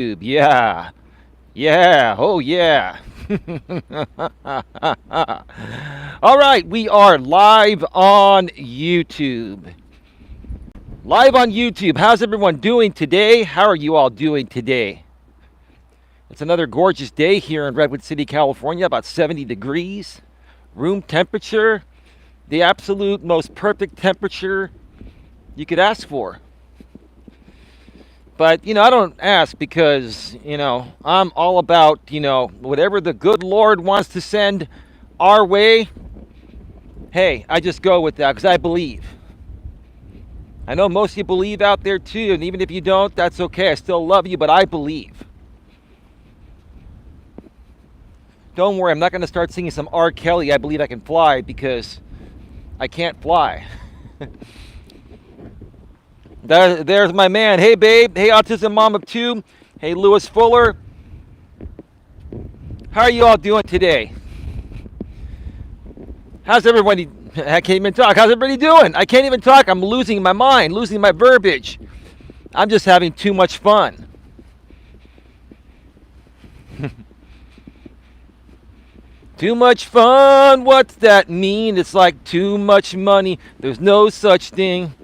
Yeah. Yeah. Oh, yeah. All right. We are live on YouTube. Live on YouTube. How's everyone doing today? How are you all doing today? It's another gorgeous day here in Redwood City, California, about 70 degrees. Room temperature, the absolute most perfect temperature you could ask for. But, I don't ask because, I'm all about, whatever the good Lord wants to send our way. Hey, I just go with that because I believe. I know most of you believe out there too, and even if you don't, that's okay. I still love you, but I believe. Don't worry, I'm not going to start singing some R. Kelly, I Believe I Can Fly, because I can't fly. There's my man. Hey, babe. Hey, Autism Mom of Two. Hey, Lewis Fuller. How are you all doing today? How's everybody? I can't even talk. How's everybody doing? I can't even talk. I'm losing my mind, losing my verbiage. I'm just having too much fun. Too much fun? What's that mean? It's like too much money. There's no such thing.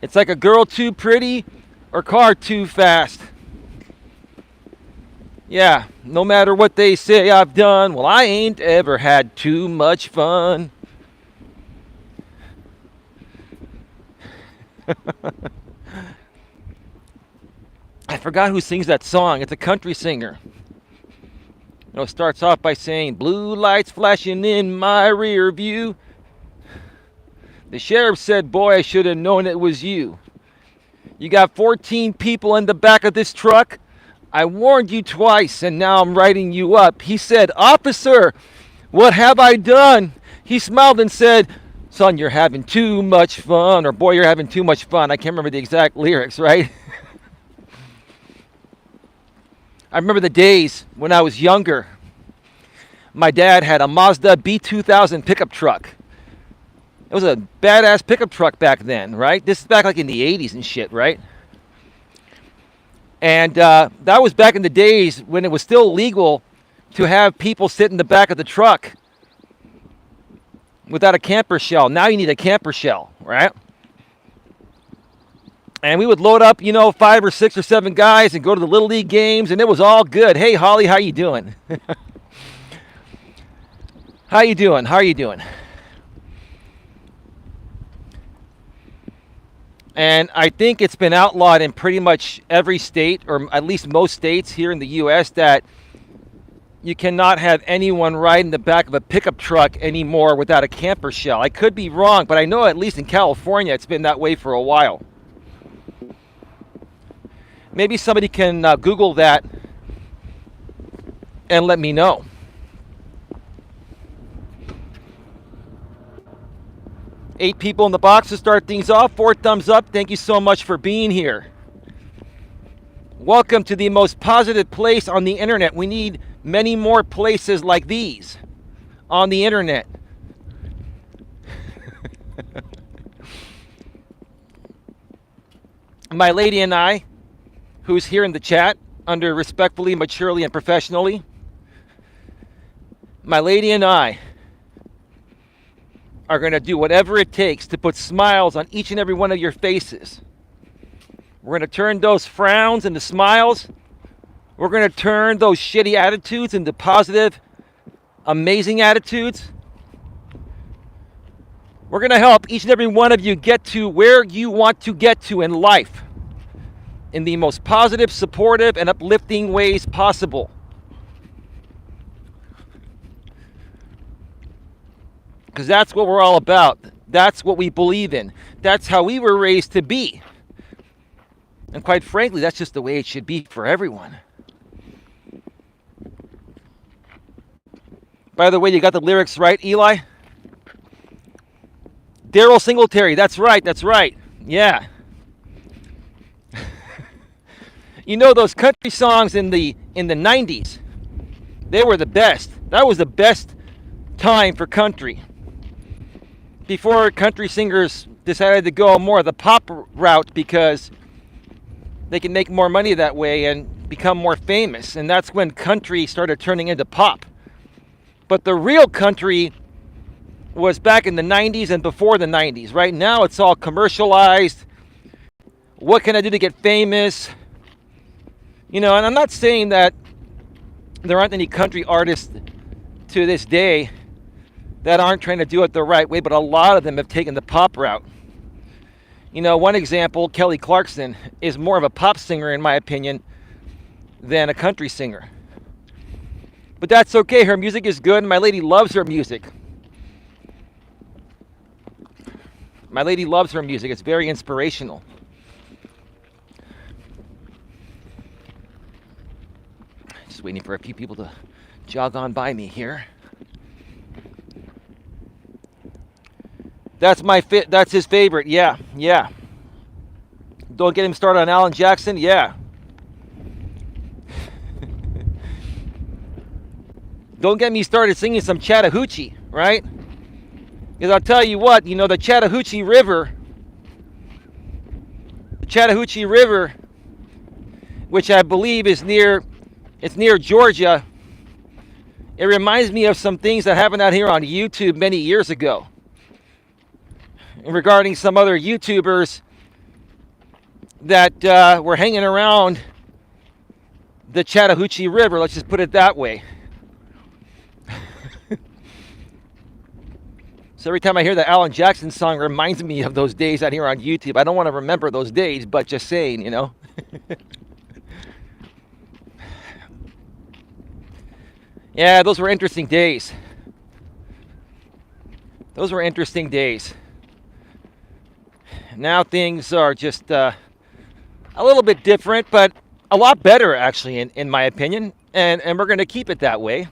It's like a girl too pretty or car too fast. Yeah, no matter what they say I've done, well, I ain't ever had too much fun. I forgot who sings that song. It's a country singer. It starts off by saying, blue lights flashing in my rear view. The sheriff said, boy, I should have known it was you. You got 14 people in the back of this truck. I warned you twice, and now I'm writing you up. He said, officer, what have I done? He smiled and said, son, you're having too much fun, or boy, you're having too much fun. I can't remember the exact lyrics, right? I remember the days when I was younger. My dad had a Mazda B2000 pickup truck. It was a badass pickup truck back then, right? This is back like in the 80s and shit, right? And that was back in the days when it was still legal to have people sit in the back of the truck without a camper shell. Now you need a camper shell, right? And we would load up, 5 or 6 or 7 guys and go to the Little League games, and it was all good. Hey, Holly, how you doing? How you doing? How are you doing? And I think it's been outlawed in pretty much every state, or at least most states here in the U.S., that you cannot have anyone ride in the back of a pickup truck anymore without a camper shell. I could be wrong, but I know at least in California it's been that way for a while. Maybe somebody can Google that and let me know. Eight people in the box to start things off. 4 thumbs up. Thank you so much for being here. Welcome to the most positive place on the internet. We need many more places like these on the internet. My lady and I, who's here in the chat under respectfully, maturely, and professionally, my lady and I are going to do whatever it takes to put smiles on each and every one of your faces. We're going to turn those frowns into smiles. We're going to turn those shitty attitudes into positive, amazing attitudes. We're going to help each and every one of you get to where you want to get to in life in the most positive, supportive, and uplifting ways possible. Because that's what we're all about. That's what we believe in. That's how we were raised to be. And quite frankly, that's just the way it should be for everyone. By the way, you got the lyrics right, Eli? Daryl Singletary, that's right, that's right. Yeah. Those country songs in the 90s, they were the best. That was the best time for country. Before country singers decided to go more of the pop route because they can make more money that way and become more famous. And that's when country started turning into pop. But the real country was back in the 90s and before the 90s. Right now it's all commercialized. What can I do to get famous? And I'm not saying that there aren't any country artists to this day that aren't trying to do it the right way, but a lot of them have taken the pop route. One example, Kelly Clarkson, is more of a pop singer, in my opinion, than a country singer. But that's okay. Her music is good, and my lady loves her music. My lady loves her music. It's very inspirational. Just waiting for a few people to jog on by me here. That's his favorite. Yeah. Don't get him started on Alan Jackson. Yeah. Don't get me started singing some Chattahoochee, right? Because I'll tell you what, the Chattahoochee River, which I believe is near Georgia. It reminds me of some things that happened out here on YouTube many years ago. Regarding some other YouTubers that were hanging around the Chattahoochee River, let's just put it that way. So every time I hear the Alan Jackson song, it reminds me of those days out here on YouTube. I don't want to remember those days, but just saying, Yeah, those were interesting days. Now things are just a little bit different, but a lot better, actually, in my opinion. And we're going to keep it that way.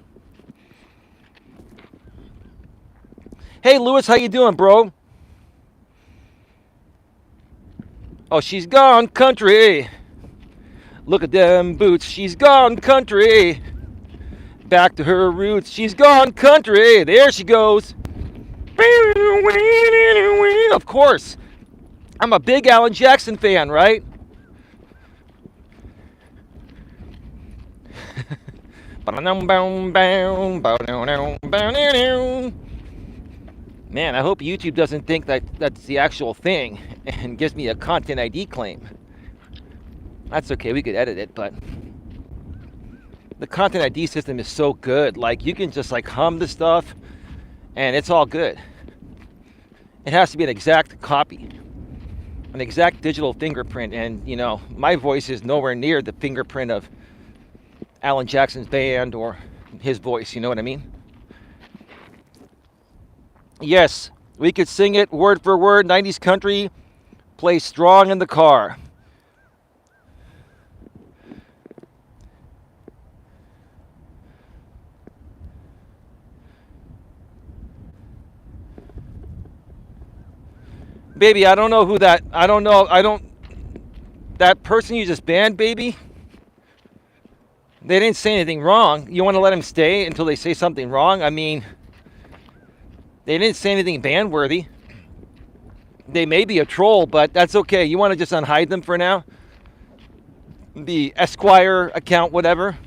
Hey, Lewis, how you doing, bro? Oh, she's gone country. Look at them boots. She's gone country. Back to her roots. She's gone country. There she goes. Of course. I'm a big Alan Jackson fan, right? Man, I hope YouTube doesn't think that that's the actual thing and gives me a content ID claim. That's okay, we could edit it, but the content ID system is so good. Like, you can just hum the stuff and it's all good. It has to be an exact copy, an exact digital fingerprint, and my voice is nowhere near the fingerprint of Alan Jackson's band or his voice, you know what I mean? Yes, we could sing it word for word. 90s country plays strong in the car. Baby, I don't know who that, that person you just banned, baby, they didn't say anything wrong. You want to let them stay until they say something wrong? I mean, they didn't say anything ban-worthy. They may be a troll, but that's okay. You want to just unhide them for now? The Esquire account, whatever.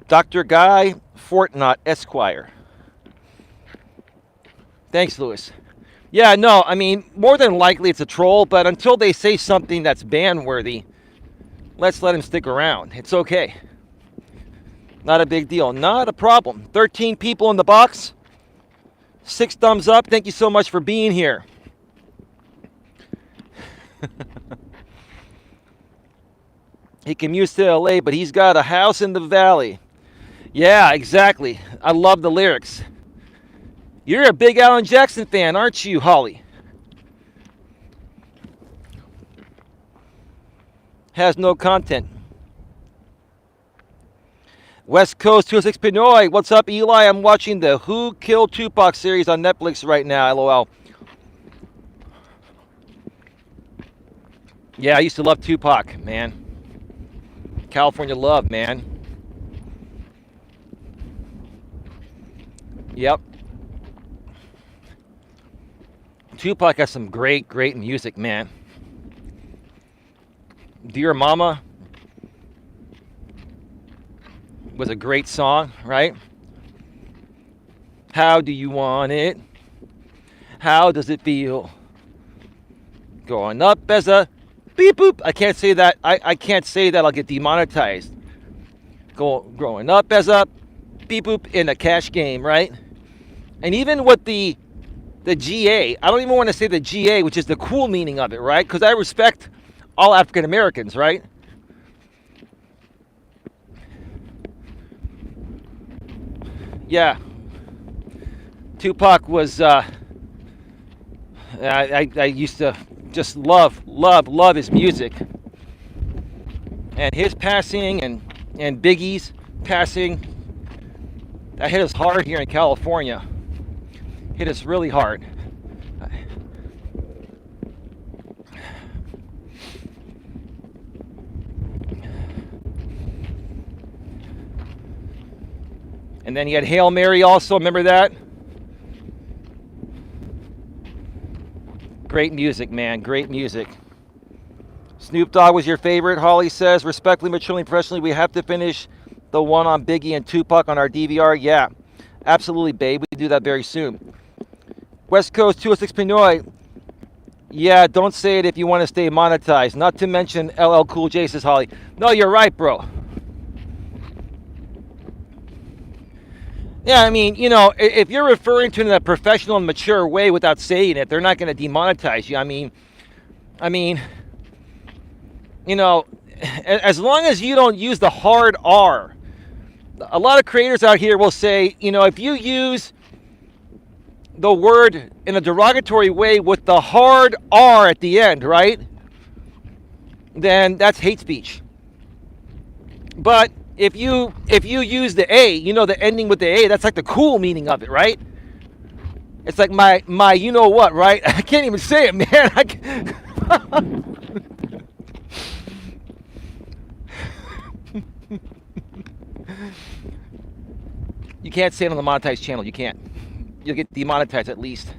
Dr. Guy Fortnot, Esquire. Thanks, Lewis. Yeah, no, I mean, more than likely it's a troll, but until they say something that's ban-worthy, let's let him stick around. It's okay. Not a big deal. Not a problem. 13 people in the box. 6 thumbs up. Thank you so much for being here. He commutes to LA, but he's got a house in the valley. Yeah, exactly. I love the lyrics. You're a big Alan Jackson fan, aren't you, Holly? Has no content. West Coast 206 Pinoy. What's up, Eli? I'm watching the Who Killed Tupac series on Netflix right now. LOL. Yeah, I used to love Tupac, man. California love, man. Yep. Tupac has some great, great music, man. Dear Mama was a great song, right? How do you want it? How does it feel? Growing up as a beep boop. I can't say that. I can't say that. I'll get demonetized. Growing up as a beep boop in a cash game, right? And even with the GA, I don't even want to say the GA, which is the cool meaning of it, right? Because I respect all African Americans, right? Yeah. Tupac was, I used to just love his music. And his passing and Biggie's passing, that hit us hard here in California. Hit us really hard. And then you had Hail Mary also, remember that? Great music, man, great music. Snoop Dogg was your favorite, Holly says. Respectfully, maturely, professionally, we have to finish the one on Biggie and Tupac on our DVR. Yeah, absolutely, babe. We do that very soon. West Coast 206 Pinoy. Yeah, don't say it if you want to stay monetized. Not to mention LL Cool J, says Holly. No, you're right, bro. Yeah, I mean, you know, if you're referring to it in a professional and mature way without saying it, they're not going to demonetize you. I mean, you know, as long as you don't use the hard R. A lot of creators out here will say, you know, if you use the word in a derogatory way with the hard R at the end, right? Then that's hate speech. But if you use the A, you know, the ending with the A, that's like the cool meaning of it, right? It's like my you know what, right? I can't even say it, man. You can't say it on the monetized channel. You can't. You'll get demonetized at least.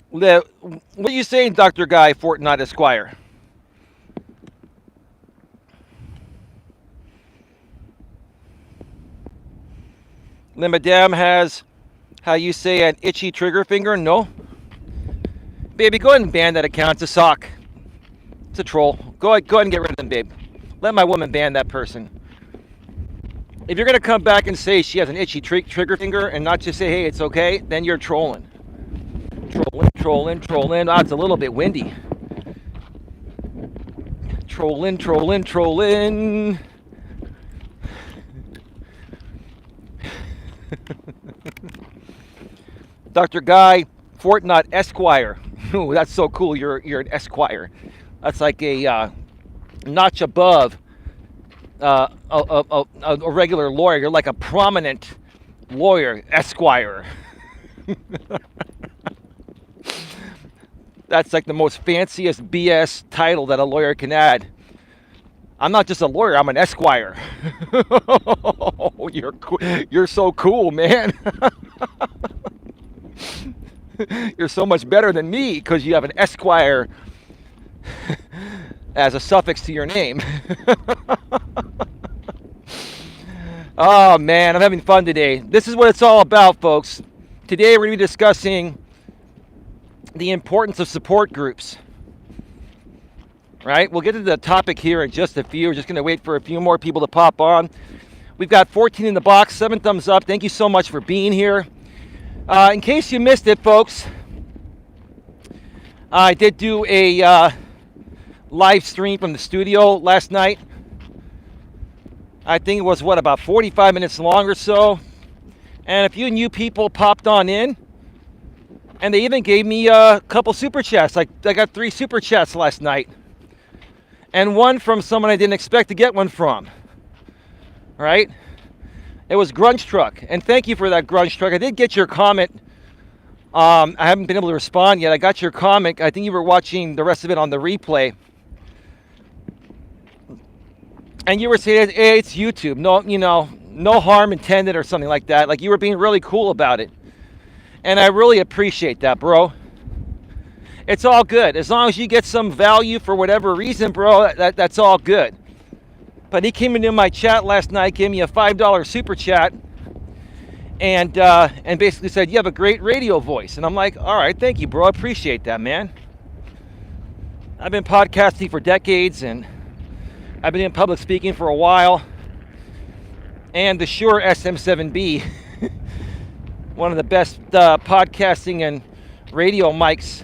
What are you saying, Dr. Guy Fortnite Esquire? The madame has, how you say, an itchy trigger finger? No. Baby, go ahead and ban that account. It's a sock. It's a troll. Go ahead and get rid of them, babe. Let my woman ban that person. If you're going to come back and say she has an itchy trigger finger and not just say, hey, it's okay, then you're trolling. Trolling. Ah, it's a little bit windy. Trolling. Dr. Guy Fortnite Esquire. Ooh, that's so cool. You're an Esquire. That's like a notch above a regular lawyer. You're like a prominent lawyer, Esquire. That's like the most fanciest BS title that a lawyer can add. I'm not just a lawyer, I'm an Esquire. Oh, you're so cool, man. You're so much better than me because you have an Esquire as a suffix to your name. Oh, man, I'm having fun today. This is what it's all about, folks. Today we're going to be discussing the importance of support groups. Right? We'll get to the topic here in just a few. We're just going to wait for a few more people to pop on. We've got 14 in the box, 7 thumbs up. Thank you so much for being here. In case you missed it, folks, I did do a live stream from the studio last night. I think it was, about 45 minutes long or so. And a few new people popped on in. And they even gave me a couple super chats. I got 3 super chats last night. And one from someone I didn't expect to get one from. Right? It was Grunge Truck. And thank you for that, Grunge Truck. I did get your comment. I haven't been able to respond yet. I got your comment. I think you were watching the rest of it on the replay. And you were saying, hey, it's YouTube. No, no harm intended or something like that. Like, you were being really cool about it. And I really appreciate that, bro. It's all good. As long as you get some value for whatever reason, bro, that's all good. But he came into my chat last night, gave me a $5 super chat, and basically said, you have a great radio voice. And I'm like, all right, thank you, bro. I appreciate that, man. I've been podcasting for decades, and I've been in public speaking for a while. And the Shure SM7B, one of the best podcasting and radio mics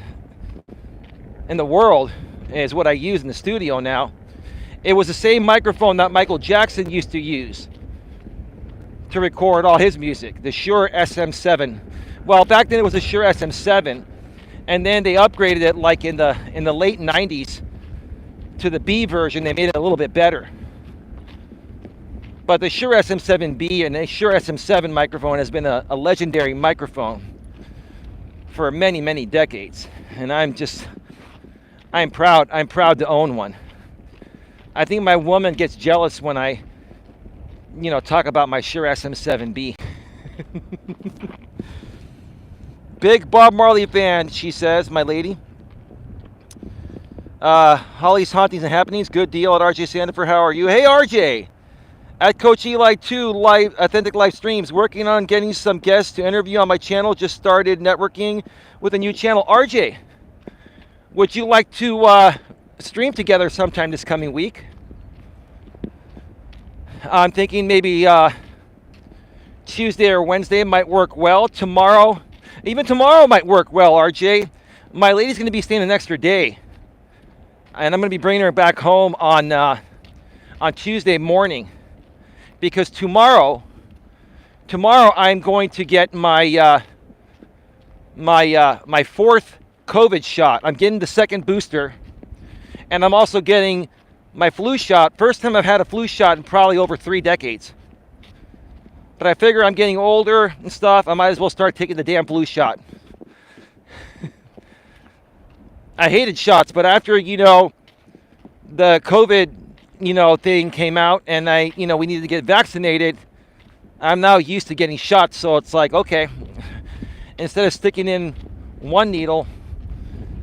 in the world, is what I use in the studio now. It was the same microphone that Michael Jackson used to use to record all his music, the Shure SM7. Well, back then it was a Shure SM7, and then they upgraded it like in the late 90s to the B version. They made it a little bit better. But the Shure SM7B and the Shure SM7 microphone has been a legendary microphone for many, many decades. And I'm proud to own one. I think my woman gets jealous when I, talk about my Shure SM7B. Big Bob Marley fan, she says, my lady. Holly's Hauntings and Happenings, good deal at RJ Sandifer. How are you? Hey, RJ! At Coach Eli 2 live, authentic live streams, working on getting some guests to interview on my channel. Just started networking with a new channel. RJ, would you like to stream together sometime this coming week? I'm thinking maybe Tuesday or Wednesday might work well. Even tomorrow might work well, RJ. My lady's going to be staying an extra day, and I'm going to be bringing her back home on Tuesday morning, because tomorrow I'm going to get my my fourth COVID shot. I'm getting the second booster, and I'm also getting my flu shot. First time I've had a flu shot in probably over 3 decades. But I figure I'm getting older and stuff, I might as well start taking the damn flu shot. I hated shots, but after, the COVID, thing came out, and we needed to get vaccinated, I'm now used to getting shots. So it's like, okay, instead of sticking in one needle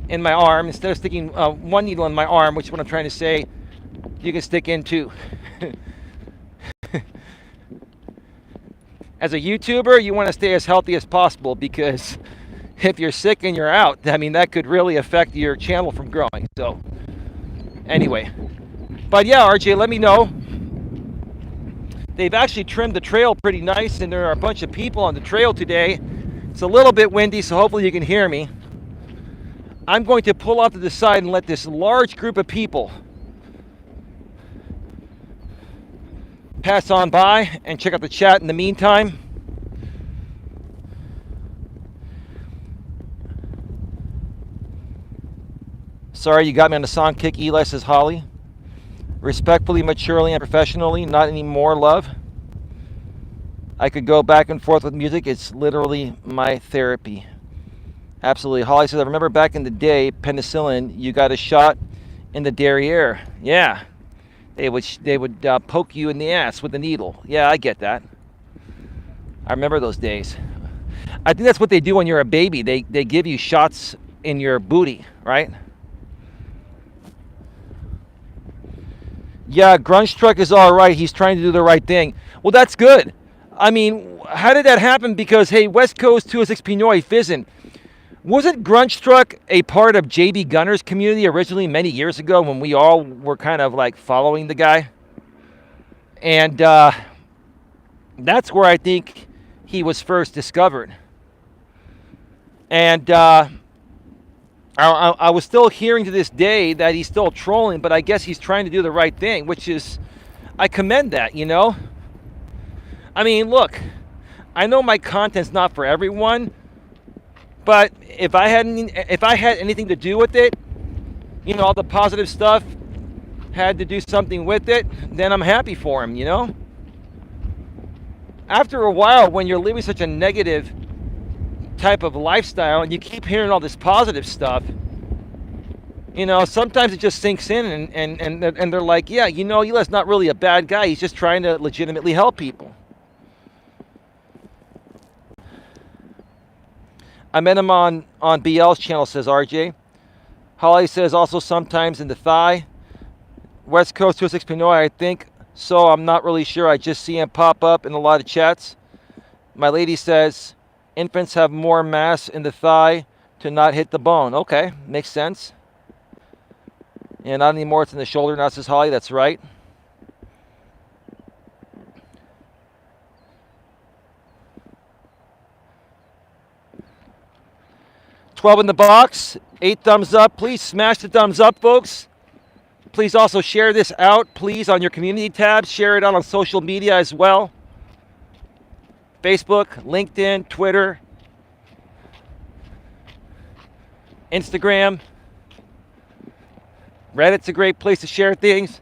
in my arm, which is what I'm trying to say, you can stick in 2. As a YouTuber, you want to stay as healthy as possible, because if you're sick and you're out, that could really affect your channel from growing. So anyway, but yeah, RJ, let me know. They've actually trimmed the trail pretty nice, and there are a bunch of people on the trail today. It's a little bit windy, so hopefully you can hear me. I'm going to pull off to the side and let this large group of people pass on by and check out the chat in the meantime. Sorry, you got me on the song kick, Eli, says Holly. Respectfully, maturely, and professionally, not anymore, love. I could go back and forth with music. It's literally my therapy. Absolutely. Holly says, I remember back in the day, penicillin, you got a shot in the derriere. Yeah. They would poke you in the ass with a needle. Yeah, I get that. I remember those days. I think that's what they do when you're a baby. They give you shots in your booty, right? Yeah, Grunge Truck is all right. He's trying to do the right thing. Well, that's good. How did that happen? Because, hey, West Coast 206 Pinoy Fizzin'. Wasn't Grunge Truck a part of JB Gunner's community originally many years ago, when we all were kind of like following the guy? And that's where I think he was first discovered. And I was still hearing to this day that he's still trolling, but I guess he's trying to do the right thing, which is, I commend that, Look, I know my content's not for everyone, but if I had anything to do with it, all the positive stuff had to do something with it, then I'm happy for him, After a while, when you're living such a negative type of lifestyle and you keep hearing all this positive stuff, sometimes it just sinks in, and they're like, yeah, Eli's not really a bad guy. He's just trying to legitimately help people. I met him on BL's channel, says RJ. Holly says also sometimes in the thigh. West Coast 206 Pinoy, I think so. I'm not really sure. I just see him pop up in a lot of chats. My lady says infants have more mass in the thigh to not hit the bone. Okay, makes sense. And not anymore, it's in the shoulder now, says Holly. That's right. $12 in the box, 8 thumbs up. Please smash the thumbs up, folks. Please also share this out, please, on your community tab. Share it out on social media as well. Facebook, LinkedIn, Twitter, Instagram. Reddit's a great place to share things.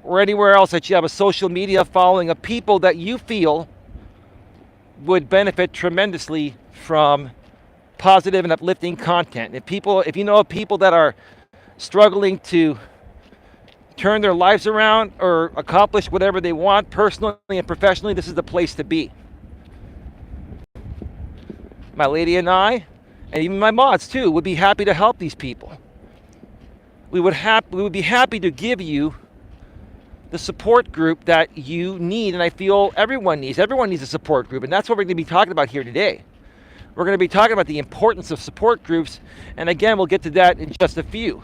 Or anywhere else that you have a social media following of people that you feel would benefit tremendously from positive and uplifting content. If you know of people that are struggling to turn their lives around or accomplish whatever they want personally and professionally, this is the place to be. My lady and I, and even my mods too, would be happy to help these people. We would be happy to give you the support group that you need, and I feel everyone needs. Everyone needs a support group, and that's what we're going to be talking about here today. We're going to be talking about the importance of support groups, and again, we'll get to that in just a few.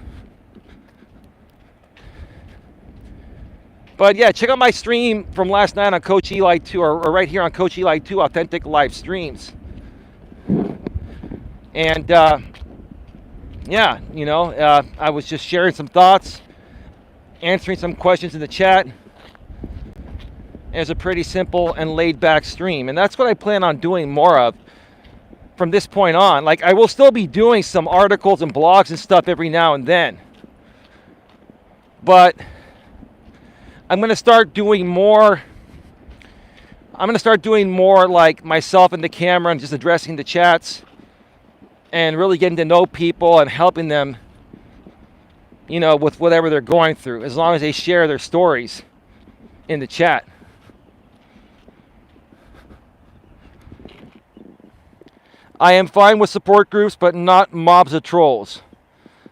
But yeah, check out my stream from last night on Coach Eli 2, or right here on Coach Eli 2 Authentic Live Streams. And yeah, you know, I was just sharing some thoughts, answering some questions in the chat. It was a pretty simple and laid back stream, and that's what I plan on doing more of from this point on. Like, I will still be doing some articles and blogs and stuff every now and then, but I'm going to start doing more. I'm going to start doing more like myself in the camera and just addressing the chats and really getting to know people and helping them, you know, with whatever they're going through, as long as they share their stories in the chat. I am fine with support groups, but not mobs of trolls,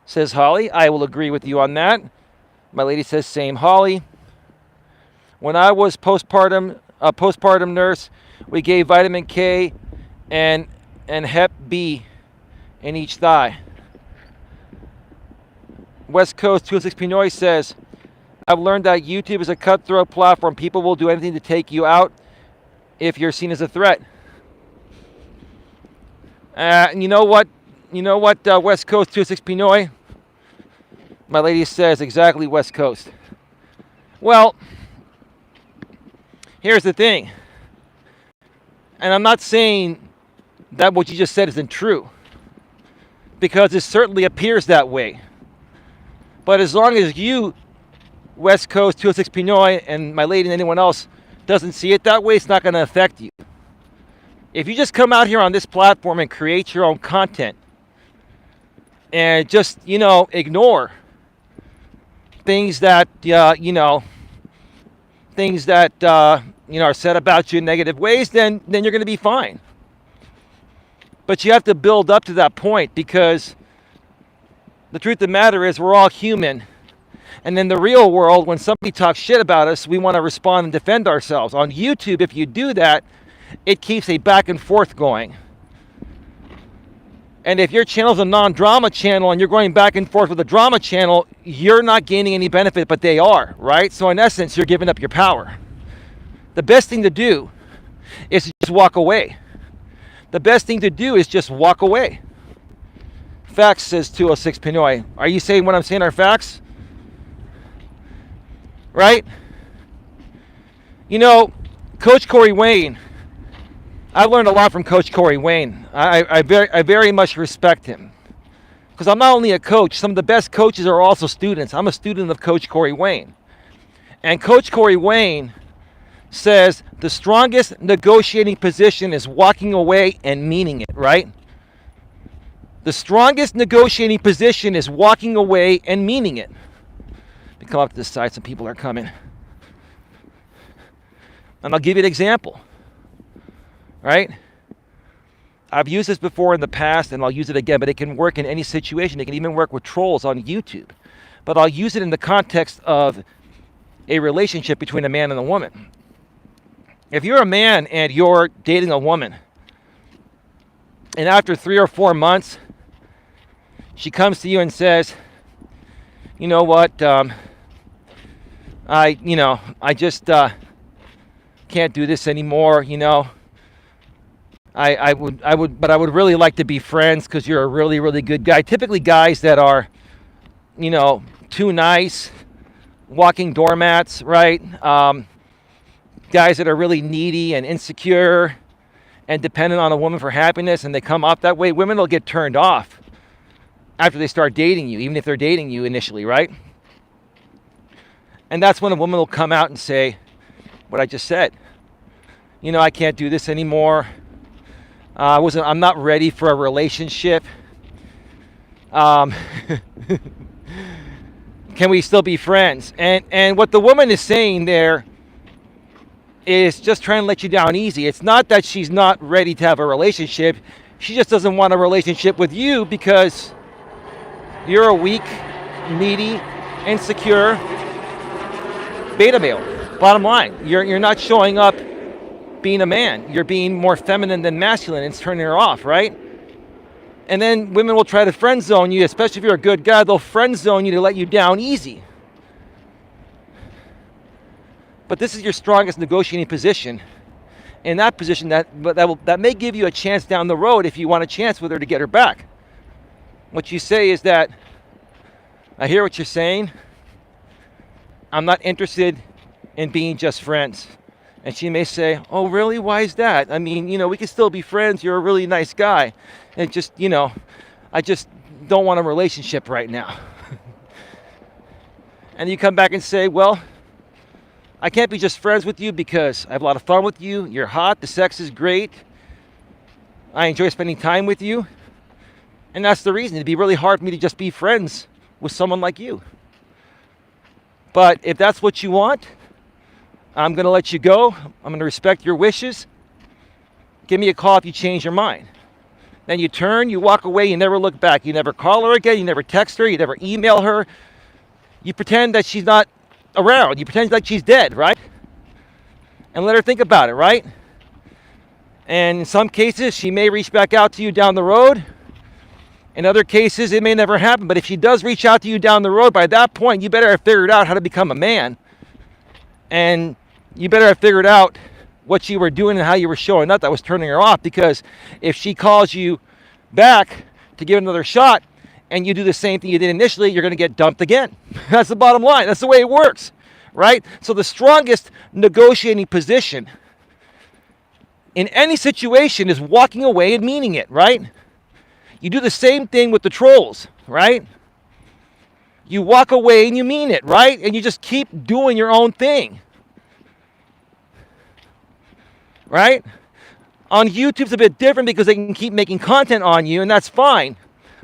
says Holly. I will agree with you on that. My lady says same, Holly. When I was a postpartum nurse, we gave vitamin K and Hep B in each thigh. West Coast 206 Pinoy says, I've learned that YouTube is a cutthroat platform. People will do anything to take you out if you're seen as a threat. You know what, West Coast 206 Pinoy? My lady says exactly West Coast. Well, here's the thing. And I'm not saying that what you just said isn't true, because it certainly appears that way. But as long as you, West Coast 206 Pinoy, and my lady and anyone else doesn't see it that way, it's not going to affect you. If you just come out here on this platform and create your own content and just, ignore things that, are said about you in negative ways, then you're going to be fine. But you have to build up to that point, because the truth of the matter is we're all human. And in the real world, when somebody talks shit about us, we want to respond and defend ourselves. On YouTube, if you do that, it keeps a back and forth going. And if your channel's a non-drama channel and you're going back and forth with a drama channel, you're not gaining any benefit, but they are, right? So in essence, you're giving up your power. The best thing to do is to just walk away. The best thing to do is just walk away. Facts, says 206 Pinoy. Are you saying what I'm saying are facts? Right? Coach Corey Wayne, I learned a lot from Coach Corey Wayne. I very much respect him, because I'm not only a coach. Some of the best coaches are also students. I'm a student of Coach Corey Wayne. And Coach Corey Wayne says the strongest negotiating position is walking away and meaning it, right? The strongest negotiating position is walking away and meaning it. Let me come up to this side, some people are coming. And I'll give you an example. Right? I've used this before in the past, and I'll use it again, but it can work in any situation. It can even work with trolls on YouTube. But I'll use it in the context of a relationship between a man and a woman. If you're a man and you're dating a woman, and after 3 or 4 months, she comes to you and says, you know what, I just can't do this anymore, I would really like to be friends because you're a really, really good guy. Typically guys that are, too nice, walking doormats, right? Guys that are really needy and insecure and dependent on a woman for happiness, and they come off that way. Women will get turned off after they start dating you, even if they're dating you initially, right? And that's when a woman will come out and say what I just said. I can't do this anymore. I'm not ready for a relationship. Can we still be friends? And what the woman is saying there is just trying to let you down easy. It's not that she's not ready to have a relationship. She just doesn't want a relationship with you because you're a weak, needy, insecure beta male. Bottom line, you're not showing up being a man. You're being more feminine than masculine. It's turning her off, right? And then women will try to friend zone you, especially if you're a good guy. They'll friend zone you to let you down easy. But this is your strongest negotiating position. In that position, that may give you a chance down the road if you want a chance with her to get her back. What you say is that, I hear what you're saying. I'm not interested in being just friends. And she may say, oh, really? Why is that? I mean, we can still be friends. You're a really nice guy. And just, I just don't want a relationship right now. And you come back and say, well, I can't be just friends with you because I have a lot of fun with you. You're hot. The sex is great. I enjoy spending time with you. And that's the reason. It'd be really hard for me to just be friends with someone like you. But if that's what you want, I'm going to let you go. I'm going to respect your wishes. Give me a call if you change your mind. Then you turn, you walk away, you never look back. You never call her again. You never text her. You never email her. You pretend that she's not around. You pretend like she's dead, right? And let her think about it, right? And in some cases, she may reach back out to you down the road. In other cases, it may never happen. But if she does reach out to you down the road, by that point, you better have figured out how to become a man. And you better have figured out what you were doing and how you were showing up that was turning her off. Because if she calls you back to give another shot and you do the same thing you did initially, you're going to get dumped again. That's the bottom line. That's the way it works, right? So the strongest negotiating position in any situation is walking away and meaning it, right? You do the same thing with the trolls, right? You walk away and you mean it, right? And you just keep doing your own thing. Right? On YouTube, it's a bit different because they can keep making content on you, and that's fine.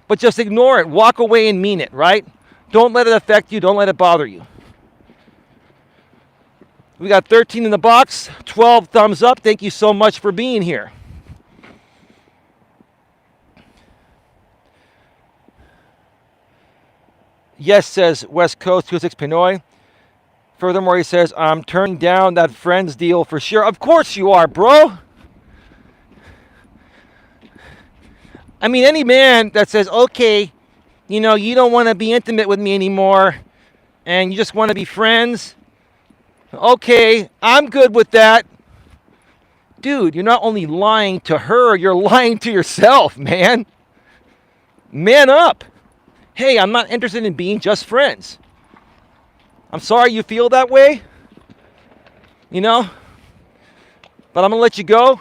But just ignore it. Walk away and mean it, right? Don't let it affect you. Don't let it bother you. We got 13 in the box, 12 thumbs up. Thank you so much for being here. Yes, says West Coast 26 Pinoy. Furthermore, he says, I'm turning down that friends deal for sure. Of course you are, bro. I mean, any man that says, okay, you don't want to be intimate with me anymore and you just want to be friends. Okay, I'm good with that. Dude, you're not only lying to her, you're lying to yourself, man. Man up. Hey, I'm not interested in being just friends. I'm sorry you feel that way, but I'm going to let you go.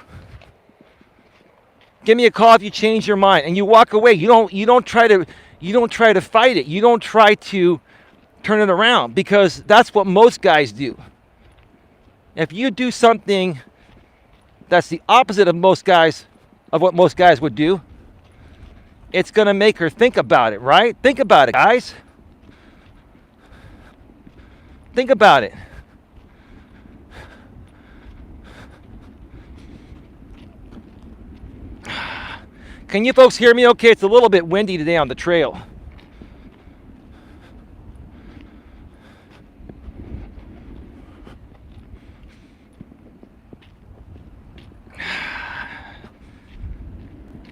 Give me a call if you change your mind, and you walk away. You don't try to fight it. You don't try to turn it around, because that's what most guys do. If you do something that's the opposite of what most guys would do, it's going to make her think about it, right? Think about it, guys. Think about it. Can you folks hear me okay? It's a little bit windy today on the trail.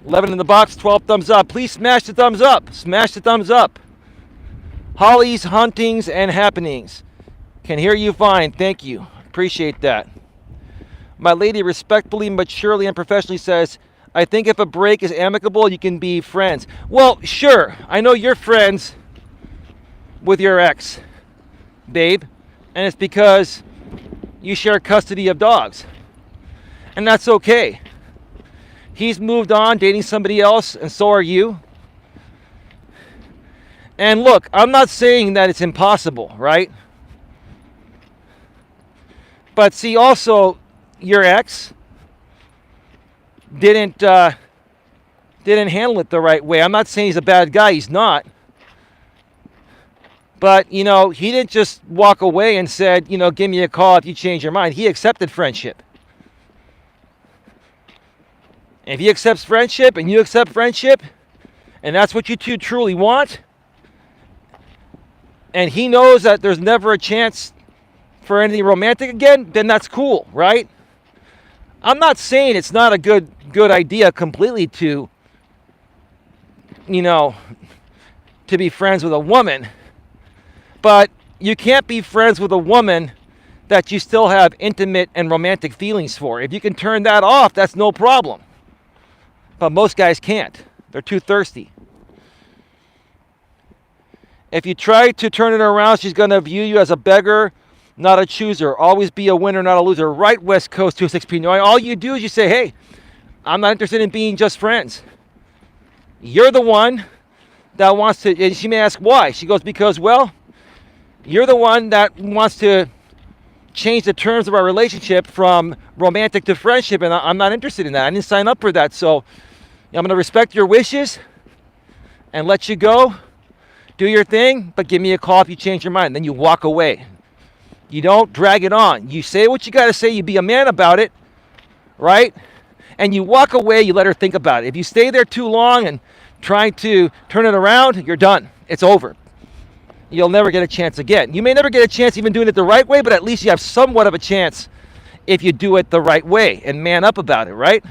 $11 in the box, 12 thumbs up. Please smash the thumbs up. Smash the thumbs up. Holly's Huntings and Happenings. Can hear you fine. Thank you. Appreciate that. My lady respectfully, maturely, and professionally says, I think if a break is amicable, you can be friends. Well, sure. I know you're friends with your ex, babe. And it's because you share custody of dogs. And that's okay. He's moved on, dating somebody else, and so are you. And look, I'm not saying that it's impossible, right? But see, also, your ex didn't handle it the right way. I'm not saying he's a bad guy. He's not. But, he didn't just walk away and said, give me a call if you change your mind. He accepted friendship. And if he accepts friendship and you accept friendship, and that's what you two truly want, and he knows that there's never a chance for anything romantic again, then that's cool, right? I'm not saying it's not a good idea completely to be friends with a woman, but you can't be friends with a woman that you still have intimate and romantic feelings for. If you can turn that off, that's no problem. But most guys can't. They're too thirsty. If you try to turn it around, she's going to view you as a beggar, not a chooser. Always be a winner, not a loser. Right, West Coast 26P. All you do is you say, hey, I'm not interested in being just friends. You're the one that wants to, and she may ask why. She goes, because, well, you're the one that wants to change the terms of our relationship from romantic to friendship, and I'm not interested in that. I didn't sign up for that, so I'm going to respect your wishes and let you go. Do your thing, but give me a call if you change your mind. Then you walk away. You don't drag it on. You say what you got to say. You be a man about it, right? And you walk away. You let her think about it. If you stay there too long and trying to turn it around, you're done. It's over. You'll never get a chance again. You may never get a chance even doing it the right way, but at least you have somewhat of a chance if you do it the right way and man up about it, right?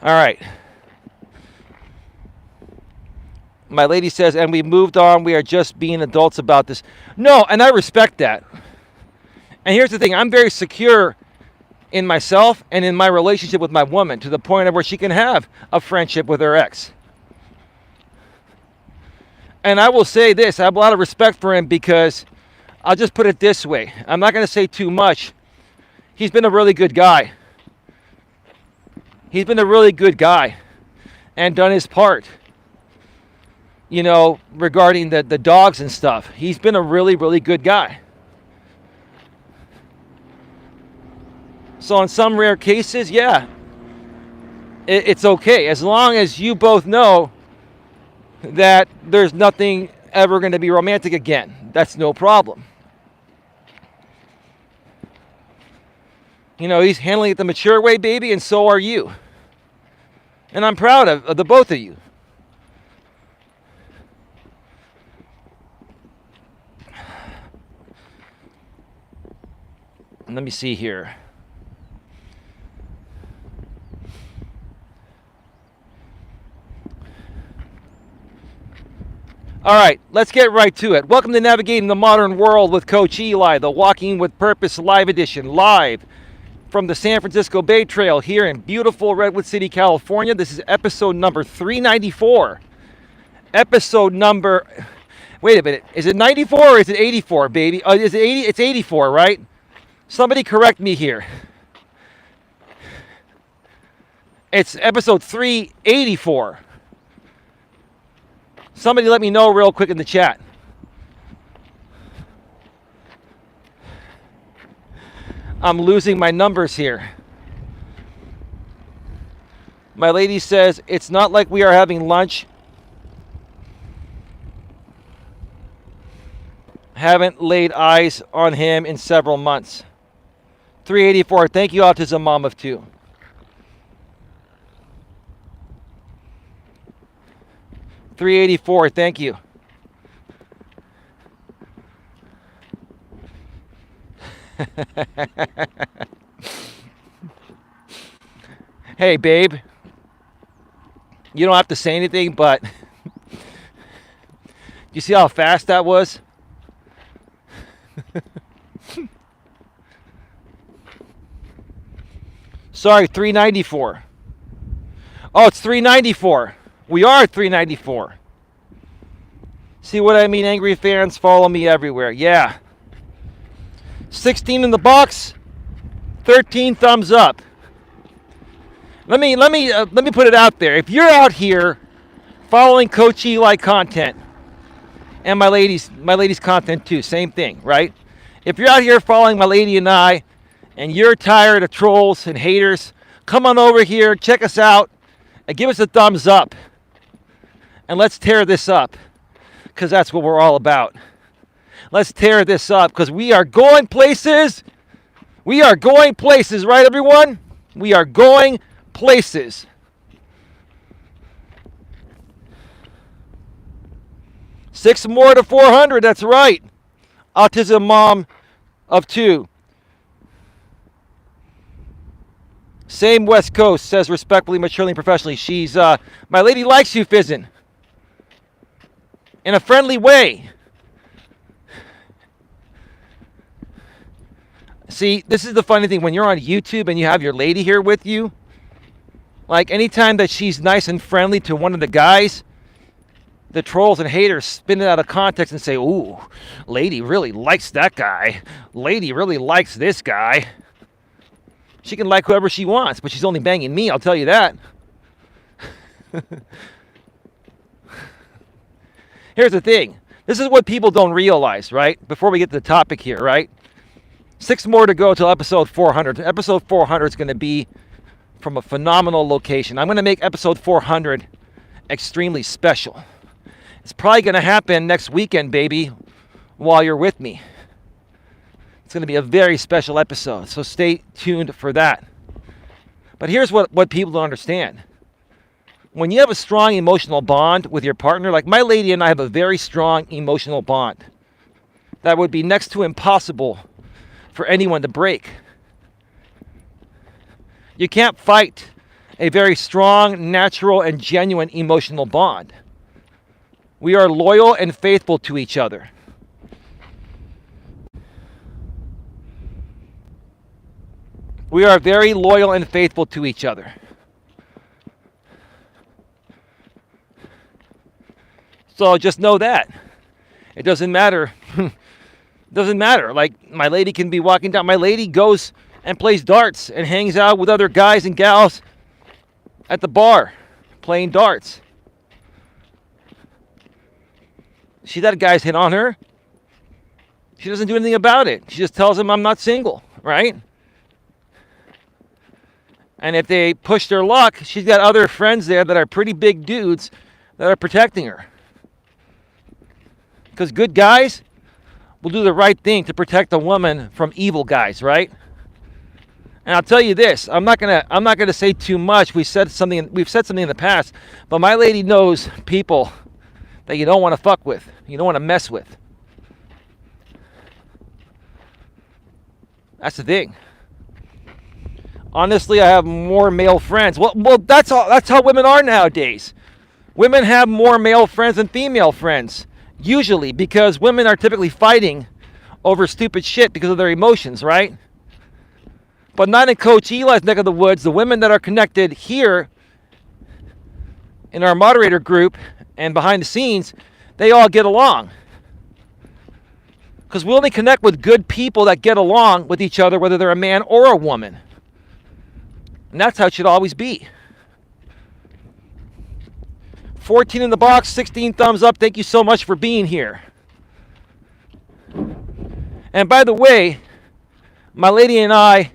All right. My lady says, and we moved on. We are just being adults about this. No, and I respect that. And here's the thing. I'm very secure in myself and in my relationship with my woman to the point of where she can have a friendship with her ex. And I will say this. I have a lot of respect for him because I'll just put it this way. I'm not going to say too much. He's been a really good guy. He's been a really good guy and done his part, regarding the dogs and stuff. He's been a really, really good guy. So in some rare cases, yeah, it's okay. As long as you both know that there's nothing ever going to be romantic again. That's no problem. He's handling it the mature way, baby, and so are you. And I'm proud of the both of you. Let me see here. All right, let's get right to it. Welcome to Navigating the Modern World with Coach Eli, the Walking with Purpose Live Edition, live from the San Francisco Bay Trail here in beautiful Redwood City, California. This is episode number 394. Episode number, wait a minute, is it 94 or is it 84, baby? Is it 80? It's 84, right? Somebody correct me here. It's episode 384. Somebody let me know real quick in the chat. I'm losing my numbers here. My lady says, it's not like we are having lunch. Haven't laid eyes on him in several months. 384. Thank you, Autism Mom of 2. $384. Thank you. Hey, babe. You don't have to say anything, but you see how fast that was? Sorry, 394. Oh, it's 394. We are at 394. See what I mean, angry fans? Follow me everywhere. Yeah. 16 in the box. 13 thumbs up. Let me put it out there. If you're out here following Coach Eli content, and my ladies content too, same thing, right? If you're out here following my lady and I, and you're tired of trolls and haters, come on over here, check us out, and give us a thumbs up. And let's tear this up, because that's what we're all about. Let's tear this up, because we are going places. We are going places, right, everyone? We are going places. Six more to 400, that's right. Autism Mom of 2. Same West Coast, says respectfully, maturely, and professionally. She's, my lady likes you, Fizzin. In a friendly way. See, this is the funny thing. When you're on YouTube and you have your lady here with you, like anytime that she's nice and friendly to one of the guys, the trolls and haters spin it out of context and say, ooh, lady really likes that guy. Lady really likes this guy. She can like whoever she wants, but she's only banging me, I'll tell you that. Here's the thing. This is what people don't realize, right? Before we get to the topic here, right? 6 more to go till episode 400. Episode 400 is going to be from a phenomenal location. I'm going to make episode 400 extremely special. It's probably going to happen next weekend, baby, while you're with me. It's going to be a very special episode, so stay tuned for that. But here's what people don't understand. When you have a strong emotional bond with your partner, like my lady and I have a very strong emotional bond that would be next to impossible for anyone to break. You can't fight a very strong, natural, and genuine emotional bond. We are loyal and faithful to each other. We are very loyal and faithful to each other. So just know that. It doesn't matter. Doesn't matter. Like, my lady can be walking down. My lady goes and plays darts and hangs out with other guys and gals at the bar playing darts. See that guy's hit on her? She doesn't do anything about it. She just tells him, I'm not single, right? And if they push their luck, she's got other friends there that are pretty big dudes that are protecting her. Because good guys will do the right thing to protect a woman from evil guys, right? And I'll tell you this, I'm not gonna say too much. We've said something in the past, but my lady knows people that you don't want to fuck with, you don't want to mess with. That's the thing. Honestly, I have more male friends. Well, that's how women are nowadays. Women have more male friends than female friends, usually, because women are typically fighting over stupid shit because of their emotions, right? But not in Coach Eli's neck of the woods. The women that are connected here in our moderator group and behind the scenes, they all get along. Because we only connect with good people that get along with each other, whether they're a man or a woman. And that's how it should always be. 14 in the box, 16 thumbs up. Thank you so much for being here. And by the way, my lady and I,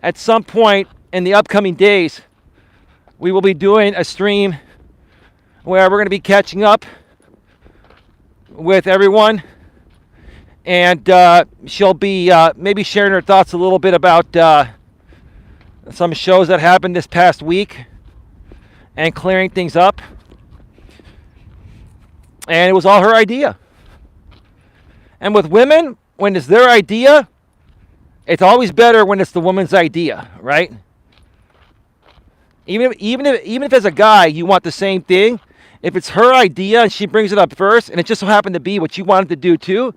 at some point in the upcoming days, we will be doing a stream where we're going to be catching up with everyone And she'll be maybe sharing her thoughts a little bit about some shows that happened this past week and clearing things up. And it was all her idea. And with women, when it's their idea, it's always better when it's the woman's idea, right? Even if as a guy you want the same thing, if it's her idea and she brings it up first, and it just so happened to be what you wanted to do too,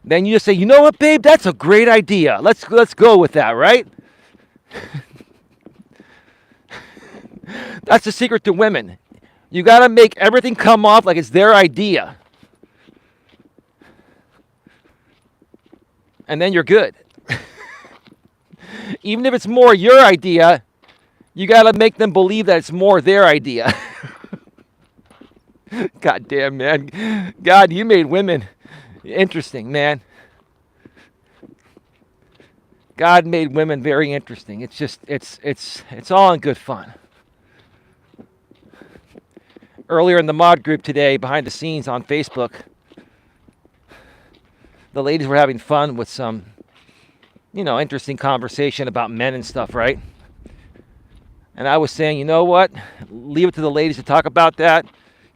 then you just say, you know what, babe, that's a great idea. Let's go with that, right? That's the secret to women. You got to make everything come off like it's their idea. And then you're good. Even if it's more your idea, you got to make them believe that it's more their idea. God damn, man. God, you made women interesting, man. God made women very interesting. It's just, it's all in good fun. Earlier in the mod group today, behind the scenes on Facebook, the ladies were having fun with some, interesting conversation about men and stuff, right? And I was saying, you know what? Leave it to the ladies to talk about that.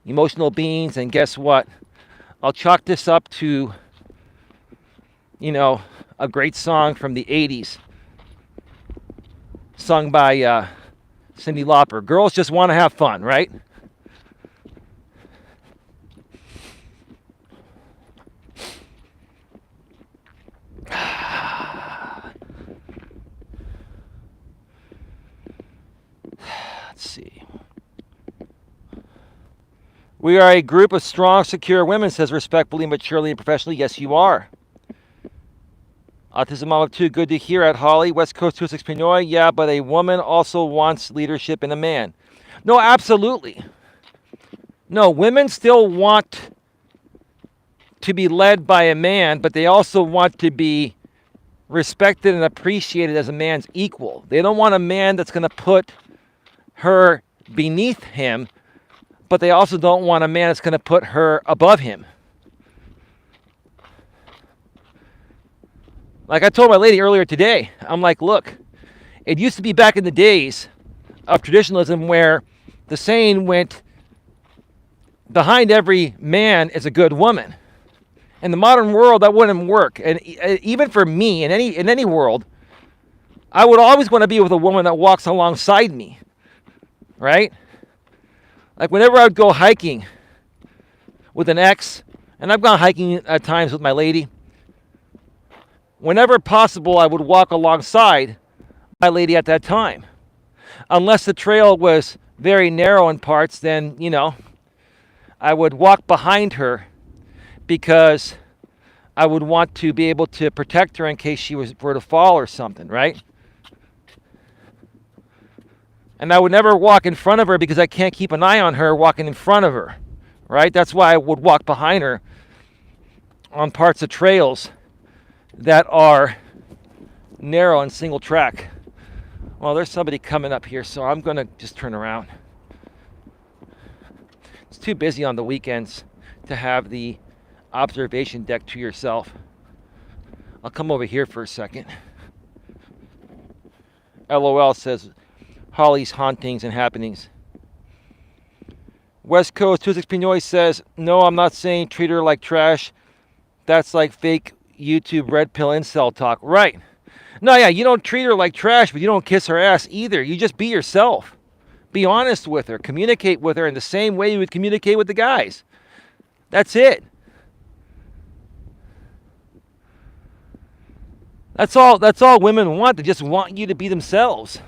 Emotional beings, and guess what? I'll chalk this up to, a great song from the 80s, sung by Cyndi Lauper. Girls just want to have fun, right? Let's see. We are a group of strong, secure women, says respectfully, maturely, and professionally. Yes, you are. Autism Mom of Two, good to hear at Holly. West Coast 26 Pinoy, yeah, but a woman also wants leadership in a man. No, absolutely. No, women still want to be led by a man, but they also want to be respected and appreciated as a man's equal. They don't want a man that's going to put her beneath him, but they also don't want a man that's going to put her above him. Like I told my lady earlier today, I'm like, look, it used to be back in the days of traditionalism where the saying went, behind every man is a good woman. In the modern world, that wouldn't work. And even for me, in any world, I would always want to be with a woman that walks alongside me, right? Like whenever I would go hiking with an ex, and I've gone hiking at times with my lady, whenever possible, I would walk alongside my lady at that time. Unless the trail was very narrow in parts, then, I would walk behind her because I would want to be able to protect her in case she were to fall or something, right? And I would never walk in front of her because I can't keep an eye on her walking in front of her, right? That's why I would walk behind her on parts of trails that are narrow and single track. Well, there's somebody coming up here, so I'm going to just turn around. It's too busy on the weekends to have the observation deck to yourself. I'll come over here for a second. LOL says Holly's hauntings and happenings. West Coast 26 Pinoy says, no, I'm not saying treat her like trash. That's like fake YouTube red pill incel talk. Right. No, yeah, you don't treat her like trash, but you don't kiss her ass either. You just be yourself. Be honest with her. Communicate with her in the same way you would communicate with the guys. That's it. That's all women want. They just want you to be themselves.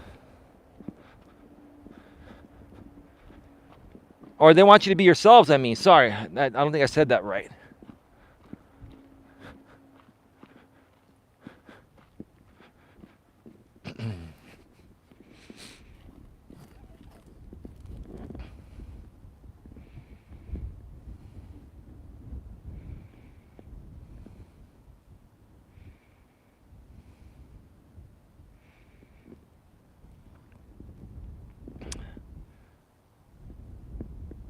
Or they want you to be yourselves, I mean. Sorry, I don't think I said that right.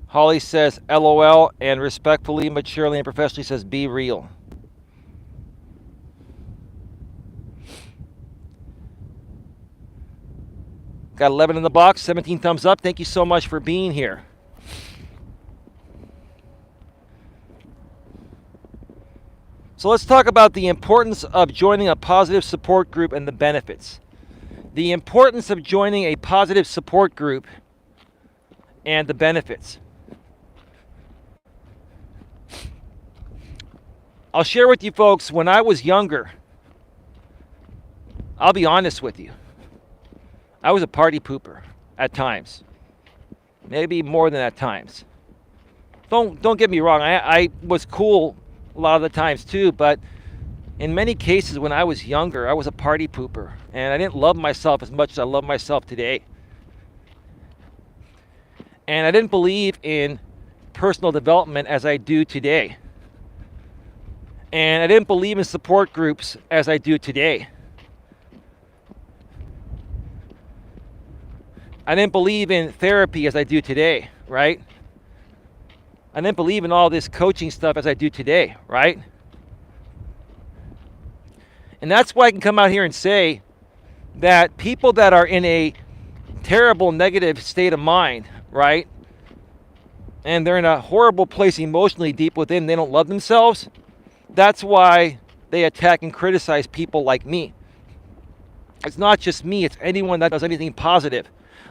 Holly says, LOL, and respectfully, maturely, and professionally says, be real. Got 11 in the box, 17 thumbs up. Thank you so much for being here. So let's talk about the importance of joining a positive support group and the benefits. The importance of joining a positive support group and the benefits. I'll share with you folks, when I was younger, I'll be honest with you, I was a party pooper at times. Maybe more than at times. Don't get me wrong, I was cool a lot of the times too, but in many cases when I was younger, I was a party pooper, and I didn't love myself as much as I love myself today. And I didn't believe in personal development as I do today. And I didn't believe in support groups as I do today. I didn't believe in therapy as I do today, right? I didn't believe in all this coaching stuff as I do today, right? And that's why I can come out here and say that people that are in a terrible negative state of mind, right? And they're in a horrible place emotionally deep within, they don't love themselves. That's why they attack and criticize people like me. It's not just me, it's anyone that does anything positive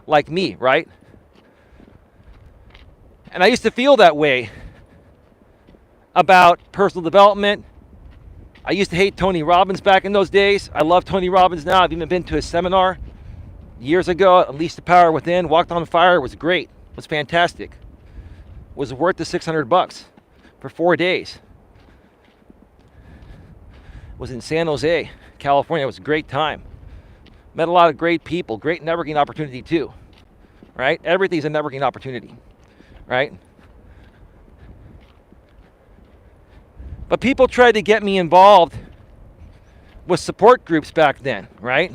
like me, right? And I used to feel that way about personal development. I used to hate Tony Robbins back in those days. I love Tony Robbins now. I've even been to his seminar years ago. Unleash the Power Within. Walked on Fire. It was great. It was fantastic. It was worth the $600 for 4 days. It was in San Jose, California. It was a great time. Met a lot of great people. Great networking opportunity too, right? Everything's a networking opportunity, right? But people tried to get me involved with support groups back then, right?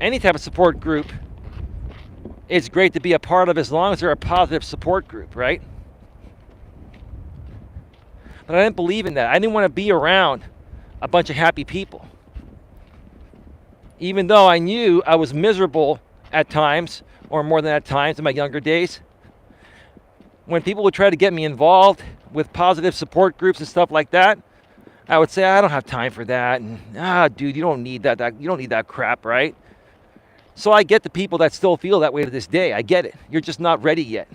Any type of support group is great to be a part of as long as they're a positive support group, right? But I didn't believe in that. I didn't want to be around a bunch of happy people. Even though I knew I was miserable at times, or more than at times in my younger days, when people would try to get me involved with positive support groups and stuff like that, I would say, I don't have time for that. And, dude, you don't need that. You don't need that crap, right? So I get the people that still feel that way to this day. I get it. You're just not ready yet.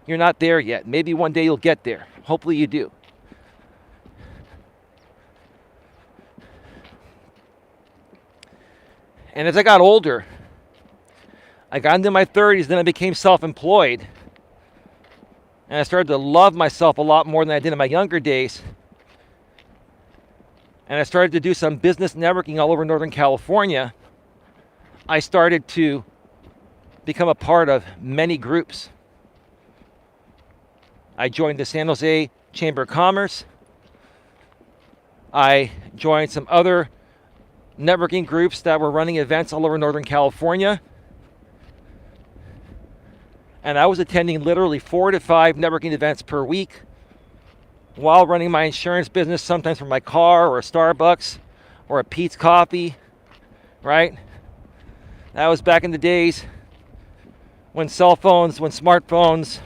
You're not there yet. Maybe one day you'll get there. Hopefully you do. And as I got older, I got into my 30s, then I became self-employed. And I started to love myself a lot more than I did in my younger days. And I started to do some business networking all over Northern California. I started to become a part of many groups. I joined the San Jose Chamber of Commerce. I joined some other networking groups that were running events all over Northern California. And I was attending literally 4 to 5 networking events per week while running my insurance business, sometimes from my car or a Starbucks or a Pete's Coffee, right? That was back in the days when smartphones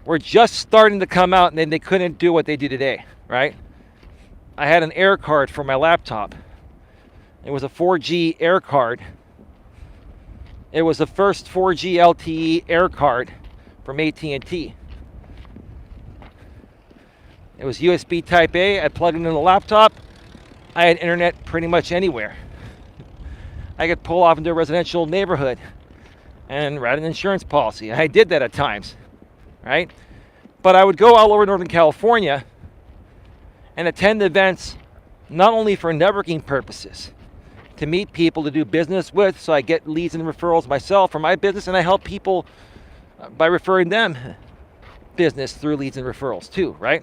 were just starting to come out and then they couldn't do what they do today, right? I had an air card for my laptop. It was a 4G air card. It was the first 4G LTE air card from AT&T. It was USB Type A. I plugged it into the laptop. I had internet pretty much anywhere. I could pull off into a residential neighborhood and write an insurance policy. I did that at times, right? But I would go all over Northern California and attend events not only for networking purposes, to meet people to do business with, so I get leads and referrals myself for my business, and I help people by referring them business through leads and referrals too, right?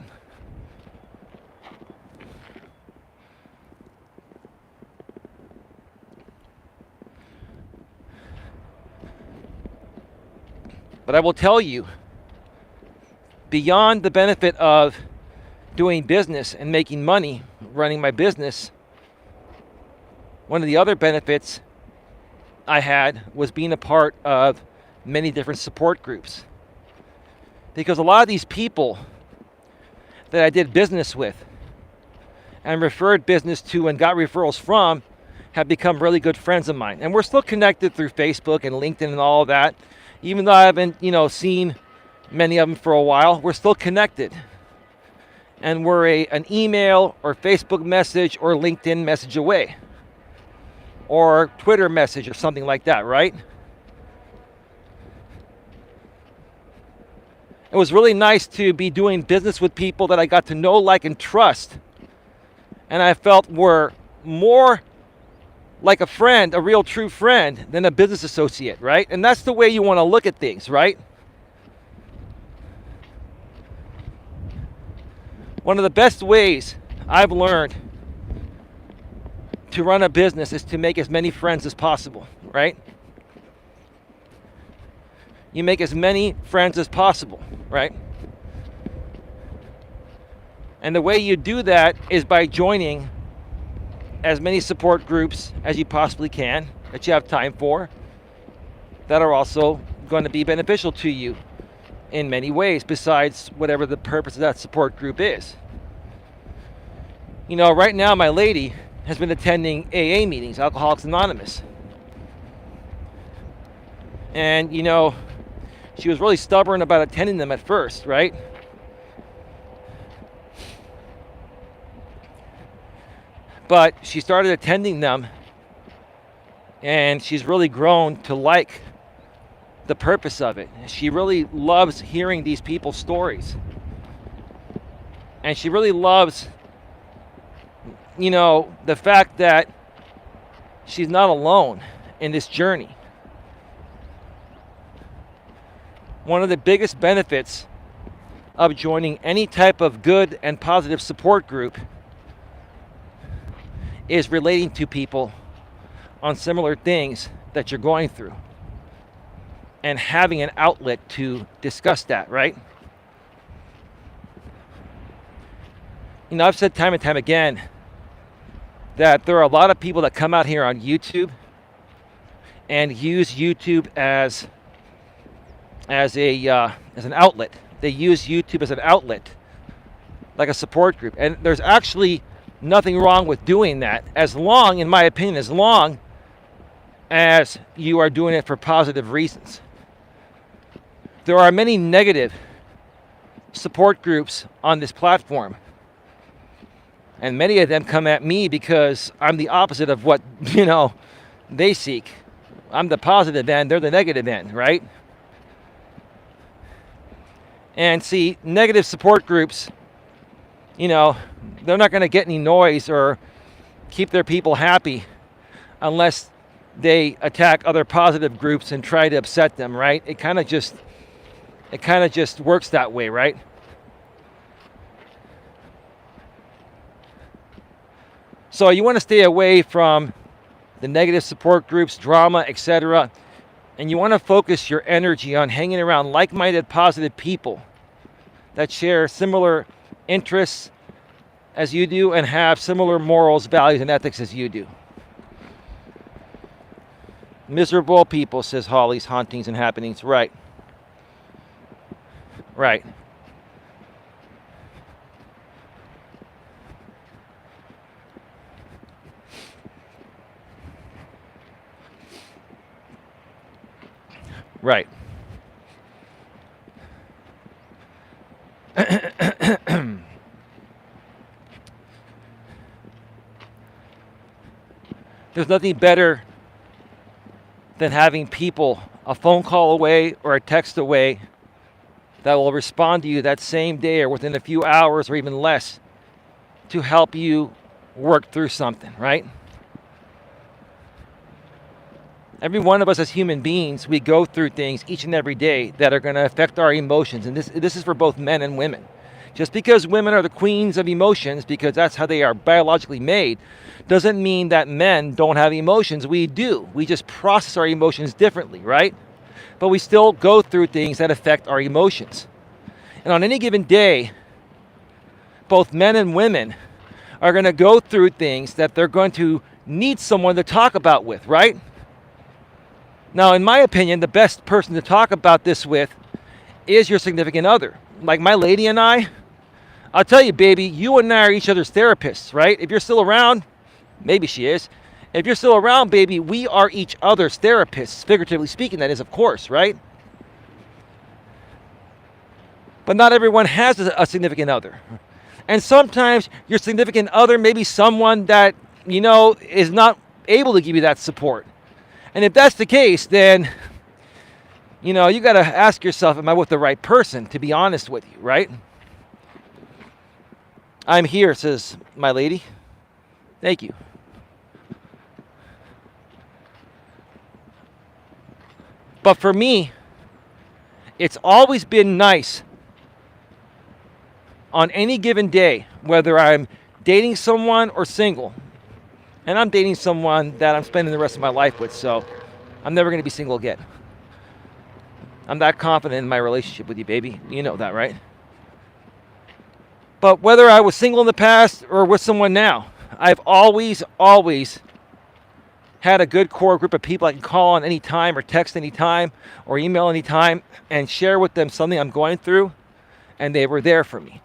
But I will tell you, beyond the benefit of doing business and making money running my business, one of the other benefits I had was being a part of many different support groups. Because a lot of these people that I did business with and referred business to and got referrals from have become really good friends of mine. And we're still connected through Facebook and LinkedIn and all of that. Even though I haven't, seen many of them for a while, we're still connected. And we're an email or Facebook message or LinkedIn message away. Or Twitter message or something like that, right? It was really nice to be doing business with people that I got to know, like, and trust. And I felt were more like a friend, a real true friend, than a business associate, right? And that's the way you want to look at things, right? One of the best ways I've learned to run a business is to make as many friends as possible, right? You make as many friends as possible, right? And the way you do that is by joining as many support groups as you possibly can, that you have time for, that are also going to be beneficial to you in many ways besides whatever the purpose of that support group is. Right now my lady has been attending AA meetings, Alcoholics Anonymous. And, she was really stubborn about attending them at first, right? But she started attending them, and she's really grown to like the purpose of it. She really loves hearing these people's stories. And she really loves, the fact that she's not alone in this journey. One of the biggest benefits of joining any type of good and positive support group is relating to people on similar things that you're going through and having an outlet to discuss that, right? I've said time and time again that there are a lot of people that come out here on YouTube and use YouTube as an outlet. They use YouTube as an outlet, like a support group. And there's actually nothing wrong with doing that, as long, in my opinion, as long as you are doing it for positive reasons. There are many negative support groups on this platform, and many of them come at me because I'm the opposite of what, they seek. I'm the positive end, they're the negative end, right? And see, negative support groups, they're not going to get any noise or keep their people happy unless they attack other positive groups and try to upset them, right? It kind of just works that way, right? So you want to stay away from the negative support groups, drama, etc. And you want to focus your energy on hanging around like-minded, positive people that share similar interests as you do and have similar morals, values, and ethics as you do. Miserable people, says Holly's Hauntings and Happenings. Right. Right. Right. There's nothing better than having people a phone call away or a text away that will respond to you that same day or within a few hours or even less to help you work through something, right? Every one of us as human beings, we go through things each and every day that are going to affect our emotions. And this is for both men and women. Just because women are the queens of emotions, because that's how they are biologically made, doesn't mean that men don't have emotions. We do. We just process our emotions differently, right? But we still go through things that affect our emotions. And on any given day, both men and women are going to go through things that they're going to needs someone to talk about with, right? Now, in my opinion, the best person to talk about this with is your significant other. Like my lady and I'll tell you, baby, you and I are each other's therapists, right? If you're still around, maybe she is. If you're still around, baby, we are each other's therapists, figuratively speaking, that is, of course, right? But not everyone has a significant other. And sometimes your significant other may be someone that, is not able to give you that support. And if that's the case, then, you got to ask yourself, am I with the right person, to be honest with you, right? I'm here, says my lady. Thank you. But for me, it's always been nice on any given day, whether I'm dating someone or single. And I'm dating someone that I'm spending the rest of my life with, so I'm never going to be single again. I'm that confident in my relationship with you, baby. You know that, right? But whether I was single in the past or with someone now, I've always had a good core group of people I can call on anytime or text anytime or email anytime and share with them something I'm going through, and they were there for me.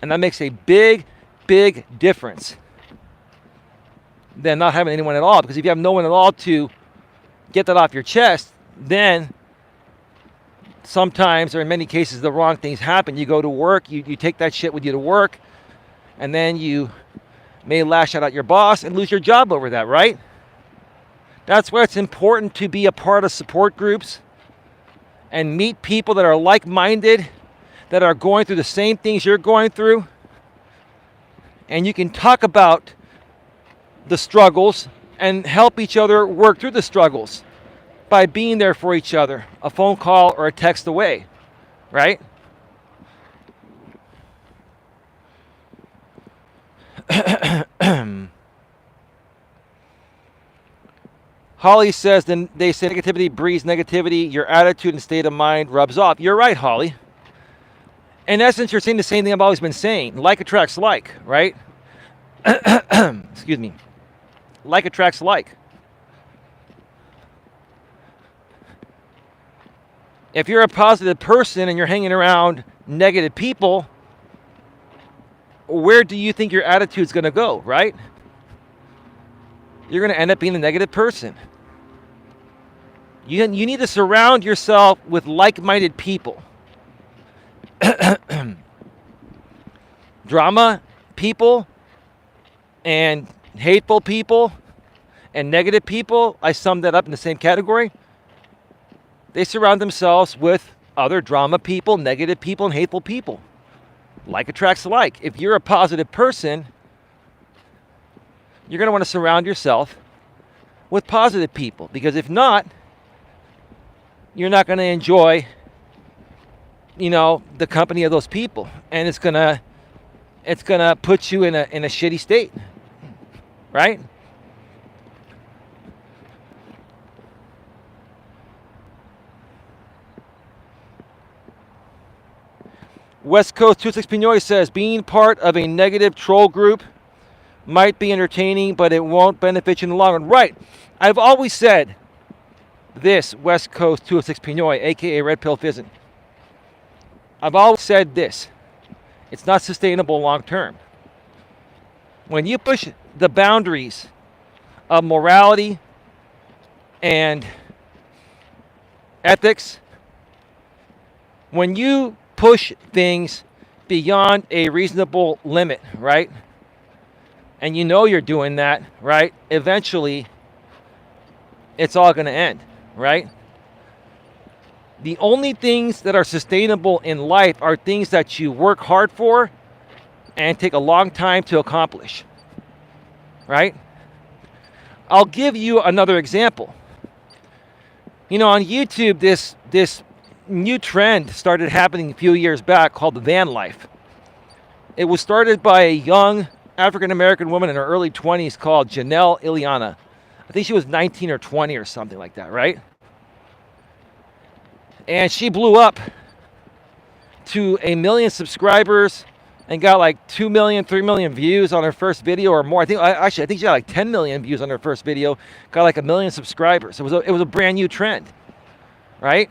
And that makes a big difference than not having anyone at all. Because if you have no one at all to get that off your chest, then sometimes, or in many cases, the wrong things happen. You go to work, you take that shit with you to work, and then you may lash out at your boss and lose your job over that, right? That's why it's important to be a part of support groups and meet people that are like-minded, that are going through the same things you're going through. And you can talk about the struggles and help each other work through the struggles by being there for each other, a phone call or a text away, right? Holly says, then they say negativity breeds negativity. Your attitude and state of mind rubs off. You're right, Holly. In essence, you're saying the same thing I've always been saying. Like attracts like, right? Excuse me. Like attracts like. If you're a positive person and you're hanging around negative people, where do you think your attitude's going to go, right? You're going to end up being the negative person. You need to surround yourself with like-minded people. Drama people and hateful people and negative people, I summed that up in the same category. They surround themselves with other drama people, negative people, and hateful people. Like attracts like. If you're a positive person, you're going to want to surround yourself with positive people, because if not, you're not going to enjoy the company of those people, and it's gonna put you in a shitty state, right? West Coast 26 Pinoy says, being part of a negative troll group might be entertaining, but it won't benefit you in the long run. Right. I've always said this, West Coast 206 Pinoy, aka Red Pill Fizzin'. I've always said this. It's not sustainable long term. When you push the boundaries of morality and ethics, when you push things beyond a reasonable limit, right? And you're doing that, right? Eventually, it's all going to end, right? The only things that are sustainable in life are things that you work hard for and take a long time to accomplish, right? I'll give you another example. On YouTube, this new trend started happening a few years back called the van life. It was started by a young African-American woman in her early 20s called Janelle Iliana. I think she was 19 or 20 or something like that, right? And she blew up to 1 million subscribers and got like 2 million, 3 million views on her first video or more. I think she got like 10 million views on her first video, got like 1 million subscribers. It was a brand new trend, right?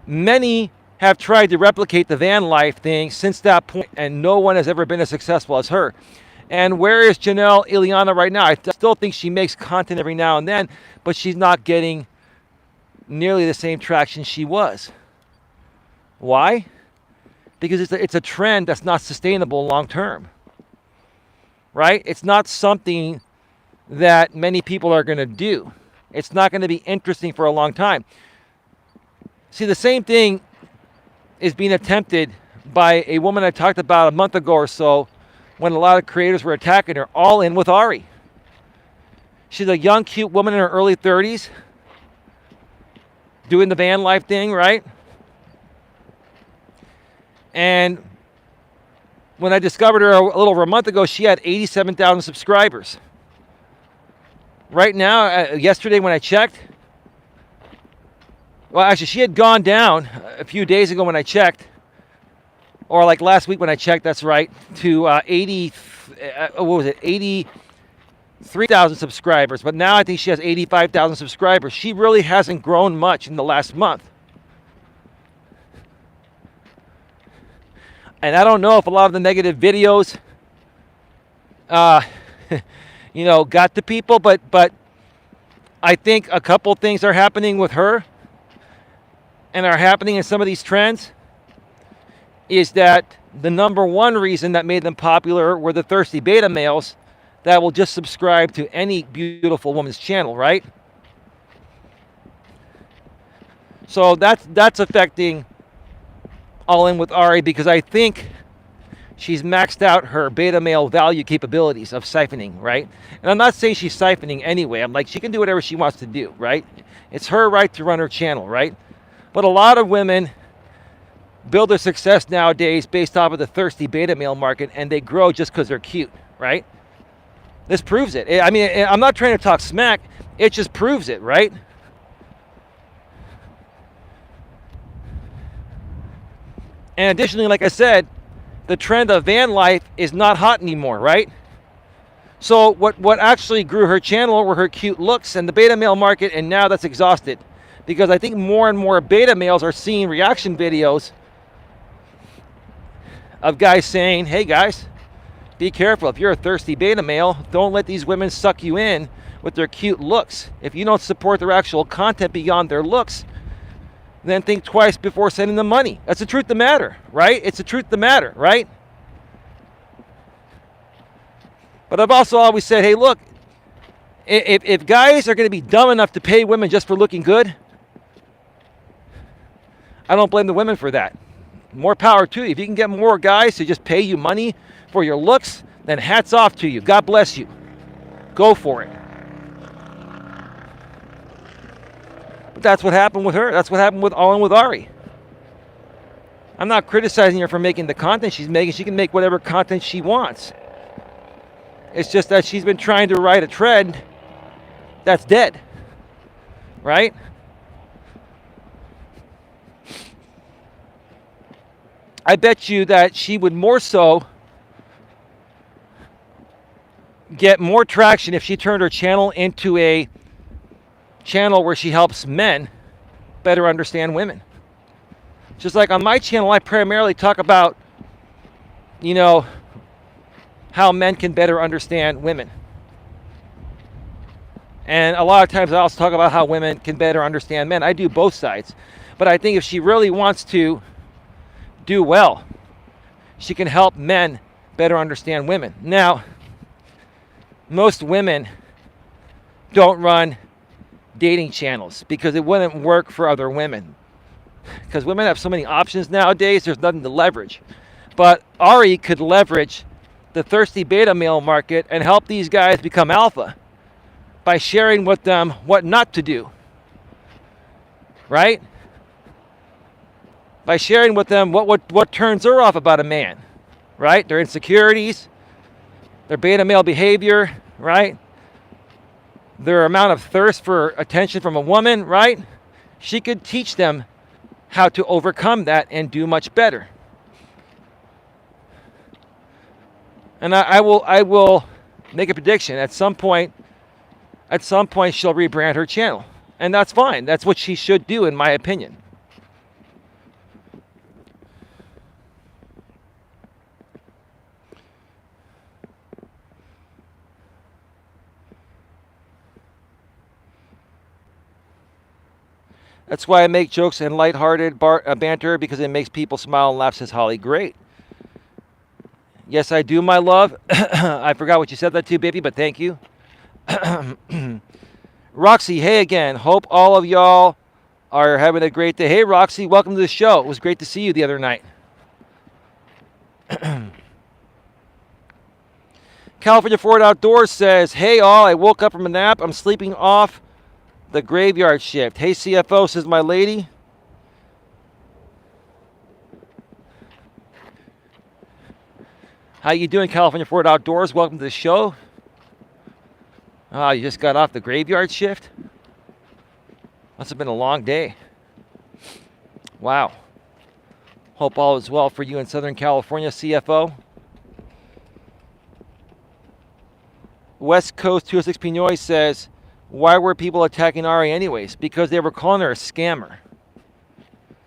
Many have tried to replicate the van life thing since that point, and no one has ever been as successful as her. And where is Janelle Ileana right now? I still think she makes content every now and then, but she's not getting nearly the same traction she was. Why? Because it's a trend that's not sustainable long term, right? It's not something that many people are going to do. It's not going to be interesting for a long time. See, the same thing is being attempted by a woman I talked about a month ago or so when a lot of creators were attacking her, all in with Ari. She's a young, cute woman in her early 30s doing the van life thing, right? And when I discovered her a little over a month ago, she had 87,000 subscribers. Right now, yesterday when I checked, well, actually, she had gone down a few days ago when I checked, or like last week when I checked, that's right, to 83,000 subscribers. But now I think she has 85,000 subscribers. She really hasn't grown much in the last month. And I don't know if a lot of the negative videos, got to people, but I think a couple things are happening with her and are happening in some of these trends is that the number one reason that made them popular were the thirsty beta males that will just subscribe to any beautiful woman's channel, right? So that's affecting All In with Ari, because I think she's maxed out her beta male value capabilities of siphoning, right? And I'm not saying she's siphoning anyway. I'm like, she can do whatever she wants to do, right? It's her right to run her channel, right? But a lot of women build their success nowadays based off of the thirsty beta male market, and they grow just because they're cute, right? This proves it. I mean, I'm not trying to talk smack. It just proves it, right? And additionally, like I said, the trend of van life is not hot anymore, right? So what actually grew her channel were her cute looks and the beta male market, and now that's exhausted. Because I think more and more beta males are seeing reaction videos of guys saying, hey guys, be careful. If you're a thirsty beta male, don't let these women suck you in with their cute looks. If you don't support their actual content beyond their looks, then think twice before sending them money. That's the truth of the matter, right? It's the truth of the matter, right? But I've also always said, hey, look, if guys are going to be dumb enough to pay women just for looking good, I don't blame the women for that. More power to you. If you can get more guys to just pay you money for your looks, then hats off to you. God bless you. Go for it. But that's what happened with her. That's what happened with All In with Ari. I'm not criticizing her for making the content she's making. She can make whatever content she wants. It's just that she's been trying to ride a trend that's dead, right? I bet you that she would more so get more traction if she turned her channel into a channel where she helps men better understand women. Just like on my channel, I primarily talk about, how men can better understand women. And a lot of times I also talk about how women can better understand men. I do both sides. But I think if she really wants to do well, she can help men better understand women. Now, most women don't run dating channels because it wouldn't work for other women. Because women have so many options nowadays, there's nothing to leverage. But Ari could leverage the thirsty beta male market and help these guys become alpha by sharing with them what not to do, right? By sharing with them what turns her off about a man, right? Their insecurities, their beta male behavior, right? Their amount of thirst for attention from a woman, right? She could teach them how to overcome that and do much better. And I will make a prediction. At some point she'll rebrand her channel. And that's fine. That's what she should do, in my opinion. That's why I make jokes and lighthearted banter, because it makes people smile and laugh, says Holly. Great. Yes, I do, my love. I forgot what you said that to, baby, but thank you. Roxy, hey again. Hope all of y'all are having a great day. Hey, Roxy, welcome to the show. It was great to see you the other night. California Ford Outdoors says, hey, all, I woke up from a nap. I'm sleeping off the graveyard shift. Hey, CFO, says my lady. How you doing, California Ford Outdoors? Welcome to the show. Oh, you just got off the graveyard shift? Must have been a long day. Wow. Hope all is well for you in Southern California, CFO. West Coast 206 Pinoy says, why were people attacking Ari anyways? Because they were calling her a scammer.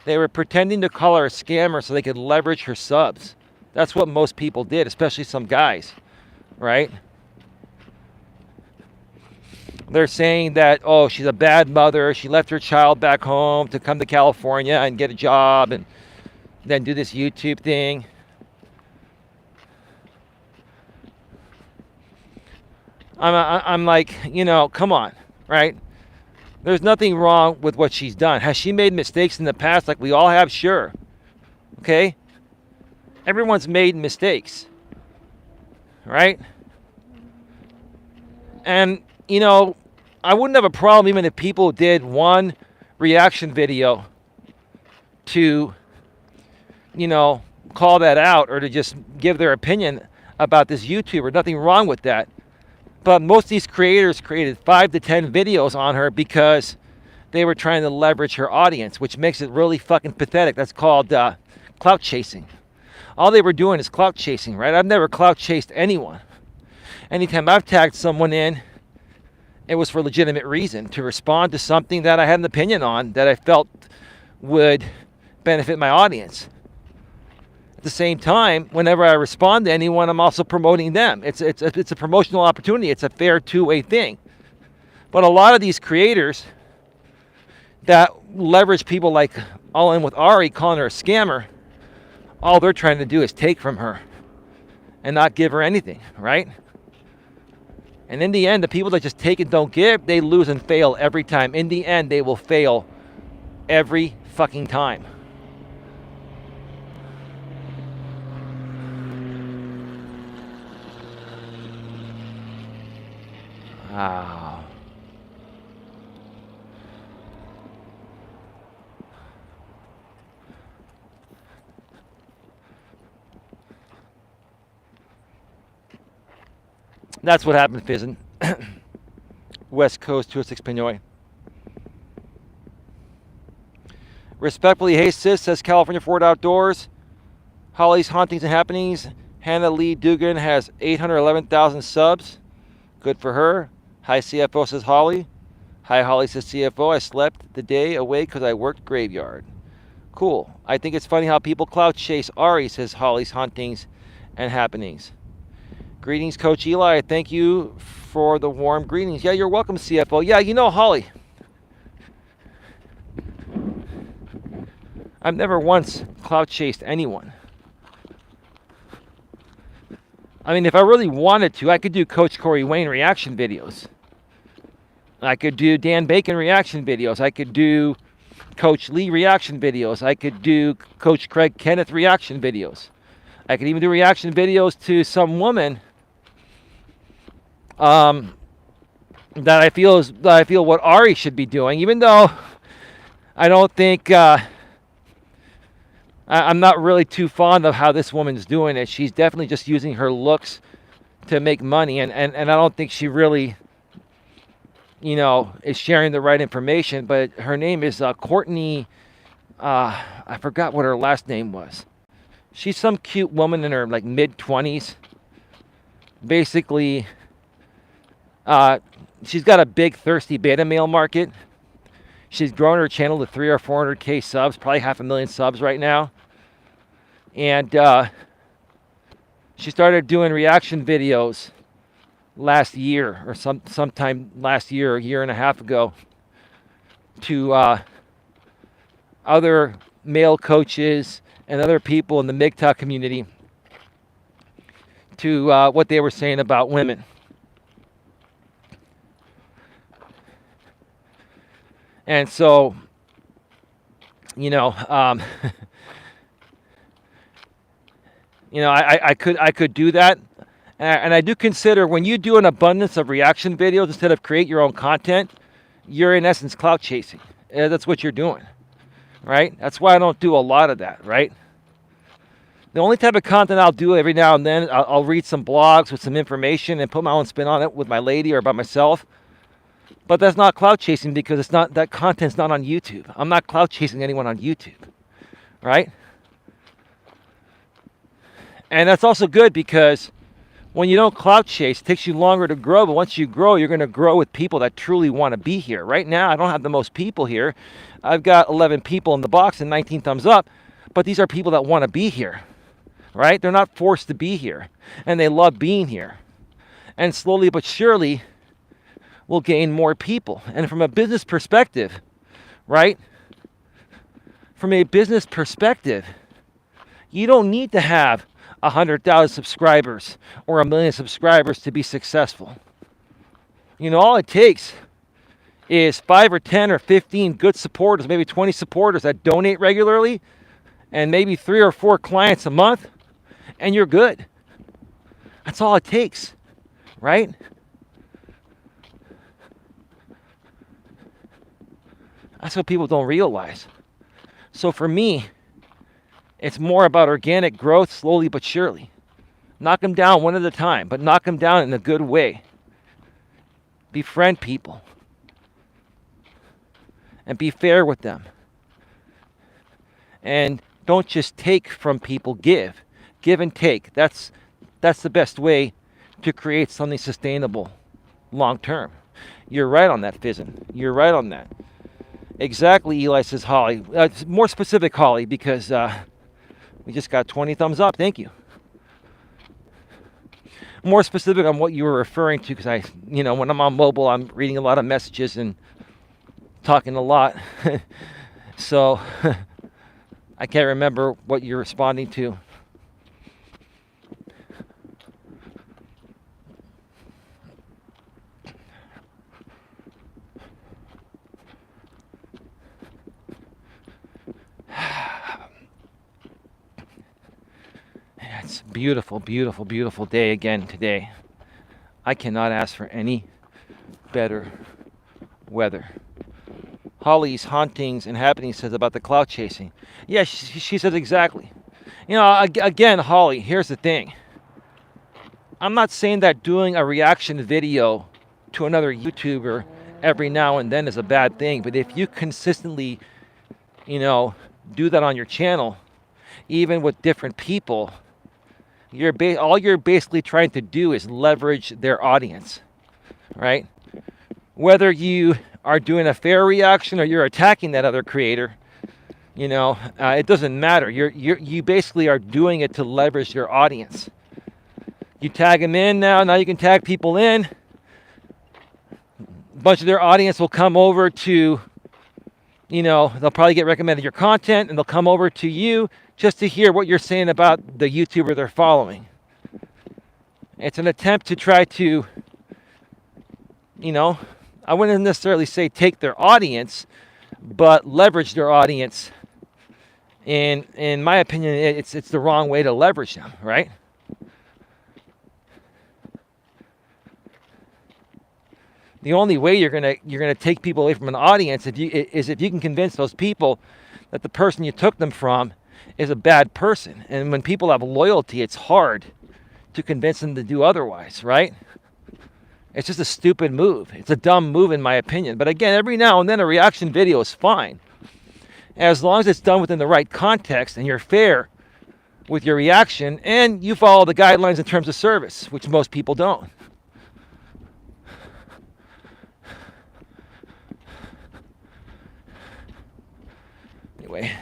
They were pretending to call her a scammer so they could leverage her subs. That's what most people did, especially some guys, right? They're saying that, oh, she's a bad mother. She left her child back home to come to California and get a job and then do this YouTube thing. I'm like, you know, come on, right? There's nothing wrong with what she's done. Has she made mistakes in the past like we all have? Sure. Okay? Everyone's made mistakes, right? And, you know, I wouldn't have a problem even if people did one reaction video to, you know, call that out or to just give their opinion about this YouTuber. Nothing wrong with that. But most of these creators created 5 to 10 videos on her because they were trying to leverage her audience, which makes it really fucking pathetic. That's called clout chasing. All they were doing is clout chasing, right? I've never clout chased anyone. Anytime I've tagged someone in, it was for a legitimate reason, to respond to something that I had an opinion on that I felt would benefit my audience. At the same time, whenever I respond to anyone, I'm also promoting them. It's a promotional opportunity. It's a fair two-way thing. But a lot of these creators that leverage people like All In with Ari, calling her a scammer, all they're trying to do is take from her and not give her anything, right? And in the end, the people that just take and don't give, they lose and fail every time. In the end, they will fail every fucking time. Wow. That's what happened, Fizzin. West Coast 206 Pinoy. Respectfully, hey sis, says California Ford Outdoors. Holly's Hauntings and Happenings. Hannah Lee Dugan has 811,000 subs. Good for her. Hi CFO, says Holly. Hi Holly, says CFO. I slept the day away because I worked graveyard. Cool. I think it's funny how people clout chase Ari, says Holly's Hauntings and Happenings. Greetings, Coach Eli. Thank you for the warm greetings. Yeah, you're welcome, CFO. Yeah, you know, Holly, I've never once clout chased anyone. I mean, if I really wanted to, I could do Coach Corey Wayne reaction videos. I could do Dan Bacon reaction videos. I could do Coach Lee reaction videos. I could do Coach Craig Kenneth reaction videos. I could even do reaction videos to some woman that I feel what Ari should be doing, even though I don't think I'm not really too fond of how this woman's doing it. She's definitely just using her looks to make money, and I don't think she really, you know, is sharing the right information. But her name is Courtney I forgot what her last name was. She's some cute woman in her like mid-20s. Basically, she's got a big thirsty beta male market. She's grown her channel to 300 or 400K subs, probably 500,000 subs right now. And she started doing reaction videos last year or sometime last year, a year and a half ago, to other male coaches and other people in the MGTOW community to what they were saying about women. And so, you know, I could do that, and I do consider when you do an abundance of reaction videos instead of create your own content, you're in essence clout chasing. That's what you're doing, right? That's why I don't do a lot of that, right? The only type of content I'll do every now and then, I'll read some blogs with some information and put my own spin on it with my lady or by myself. But that's not clout chasing because it's not, that content's not on YouTube. I'm not clout chasing anyone on YouTube, right? And that's also good because when you don't clout chase, it takes you longer to grow. But once you grow, you're going to grow with people that truly want to be here. Right now, I don't have the most people here. I've got 11 people in the box and 19 thumbs up. But these are people that want to be here, right? They're not forced to be here. And they love being here. And slowly but surely, we'll gain more people. And from a business perspective, right? From a business perspective, you don't need to have 100,000 subscribers or 1 million subscribers to be successful. You know, all it takes is 5 or 10 or 15 good supporters, maybe 20 supporters that donate regularly, and maybe 3 or 4 clients a month, and you're good. That's all it takes, right? That's what people don't realize. So for me, it's more about organic growth, slowly but surely. Knock them down one at a time, but knock them down in a good way. Befriend people. And be fair with them. And don't just take from people, give. Give and take. That's the best way to create something sustainable long term. You're right on that, Fizzin. You're right on that. Exactly, Eli, says Holly. More specific, Holly, because we just got 20 thumbs up. Thank you. More specific on what you were referring to, because when I'm on mobile, I'm reading a lot of messages and talking a lot. So I can't remember what you're responding to. It's a beautiful, beautiful, beautiful day again today. I cannot ask for any better weather. Holly's hauntings and happenings says about the clout chasing. Yeah, she says exactly. You know, again, Holly, here's the thing. I'm not saying that doing a reaction video to another YouTuber every now and then is a bad thing, but if you consistently, do that on your channel, even with different people, all you're basically trying to do is leverage their audience, right? Whether you are doing a fair reaction or you're attacking that other creator, it doesn't matter. You basically are doing it to leverage your audience. You tag them in now you can tag people in. A bunch of their audience will come over to, they'll probably get recommended your content and they'll come over to you just to hear what you're saying about the YouTuber they're following. It's an attempt to try to, I wouldn't necessarily say take their audience, but leverage their audience. And in my opinion, it's the wrong way to leverage them, right? The only way you're gonna take people away from an audience is if you can convince those people that the person you took them from is a bad person. And when people have loyalty, it's hard to convince them to do otherwise, right? It's just a stupid move. It's a dumb move in my opinion. But again, every now and then a reaction video is fine. as long as it's done within the right context and you're fair with your reaction and you follow the guidelines in terms of service, which most people don't. Anyway.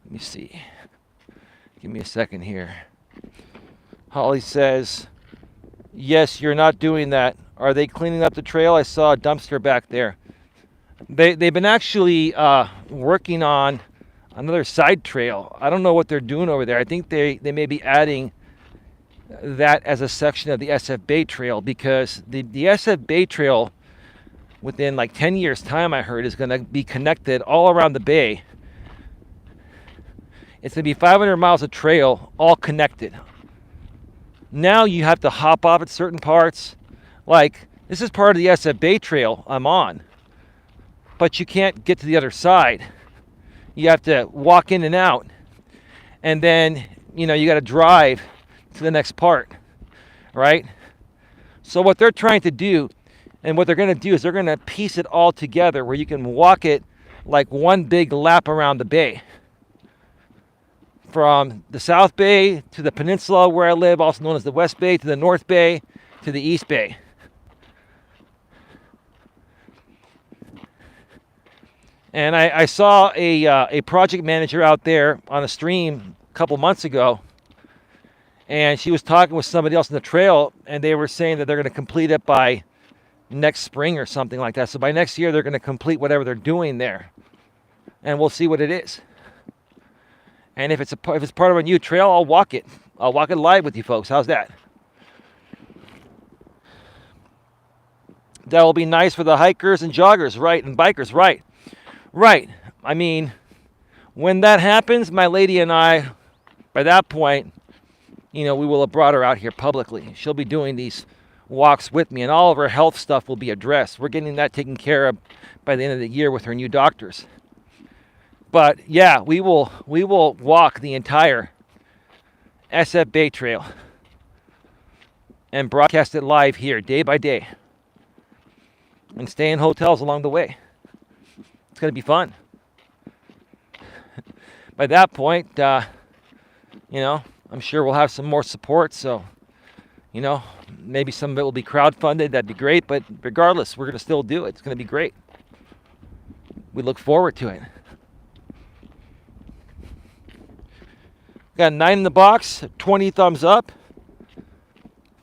Let me see. Give me a second here. Holly says, yes, you're not doing that. Are they cleaning up the trail? I saw a dumpster back there. They've been actually working on another side trail. I don't know what they're doing over there. I think they may be adding that as a section of the SF Bay Trail, because the SF Bay Trail within like 10 years time, I heard, is going to be connected all around the bay. It's going to be 500 miles of trail all connected. Now you have to hop off at certain parts. Like, this is part of the SF Bay Trail I'm on, but you can't get to the other side. You have to walk in and out, and then you got to drive to the next part, right? So what they're trying to do, and what they're going to do, is they're going to piece it all together where you can walk it like one big lap around the bay, from the South Bay to the peninsula where I live, also known as the West Bay, to the North Bay, to the East Bay. And I saw a project manager out there on a stream a couple months ago, and she was talking with somebody else on the trail, and they were saying that they're going to complete it by next spring or something like that. So by next year, they're going to complete whatever they're doing there, and we'll see what it is. And if it's part of a new trail, I'll walk it. I'll walk it live with you folks. How's that? That will be nice for the hikers and joggers, right? And bikers, right? Right. I mean, when that happens, my lady and I, by that point, we will have brought her out here publicly. She'll be doing these walks with me, and all of her health stuff will be addressed. We're getting that taken care of by the end of the year with her new doctors. But yeah, we will walk the entire SF Bay Trail and broadcast it live here day by day, and stay in hotels along the way. It's going to be fun. By that point, I'm sure we'll have some more support. So, maybe some of it will be crowdfunded. That'd be great. But regardless, we're going to still do it. It's going to be great. We look forward to it. Got 9 in the box, 20 thumbs up.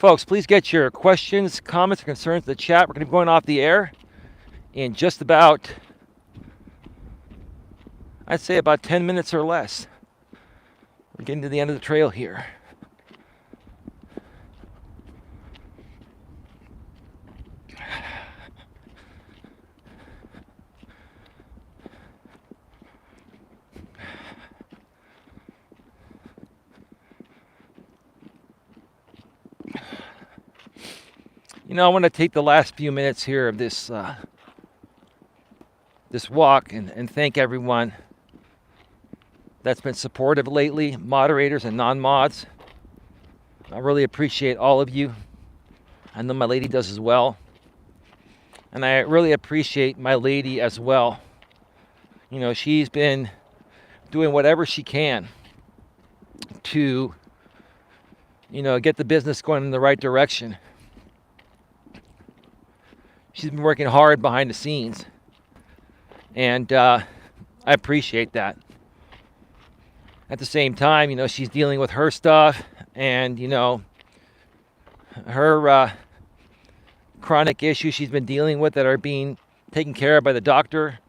Folks, please get your questions, comments, or concerns in the chat. We're going to be going off the air in just about, I'd say about 10 minutes or less. We're getting to the end of the trail here. I want to take the last few minutes here of this walk and thank everyone that's been supportive lately, moderators and non-mods. I really appreciate all of you. I know my lady does as well. And I really appreciate my lady as well. She's been doing whatever she can to, get the business going in the right direction. She's been working hard behind the scenes, and I appreciate that. At the same time, she's dealing with her stuff and, her chronic issues she's been dealing with that are being taken care of by the doctor.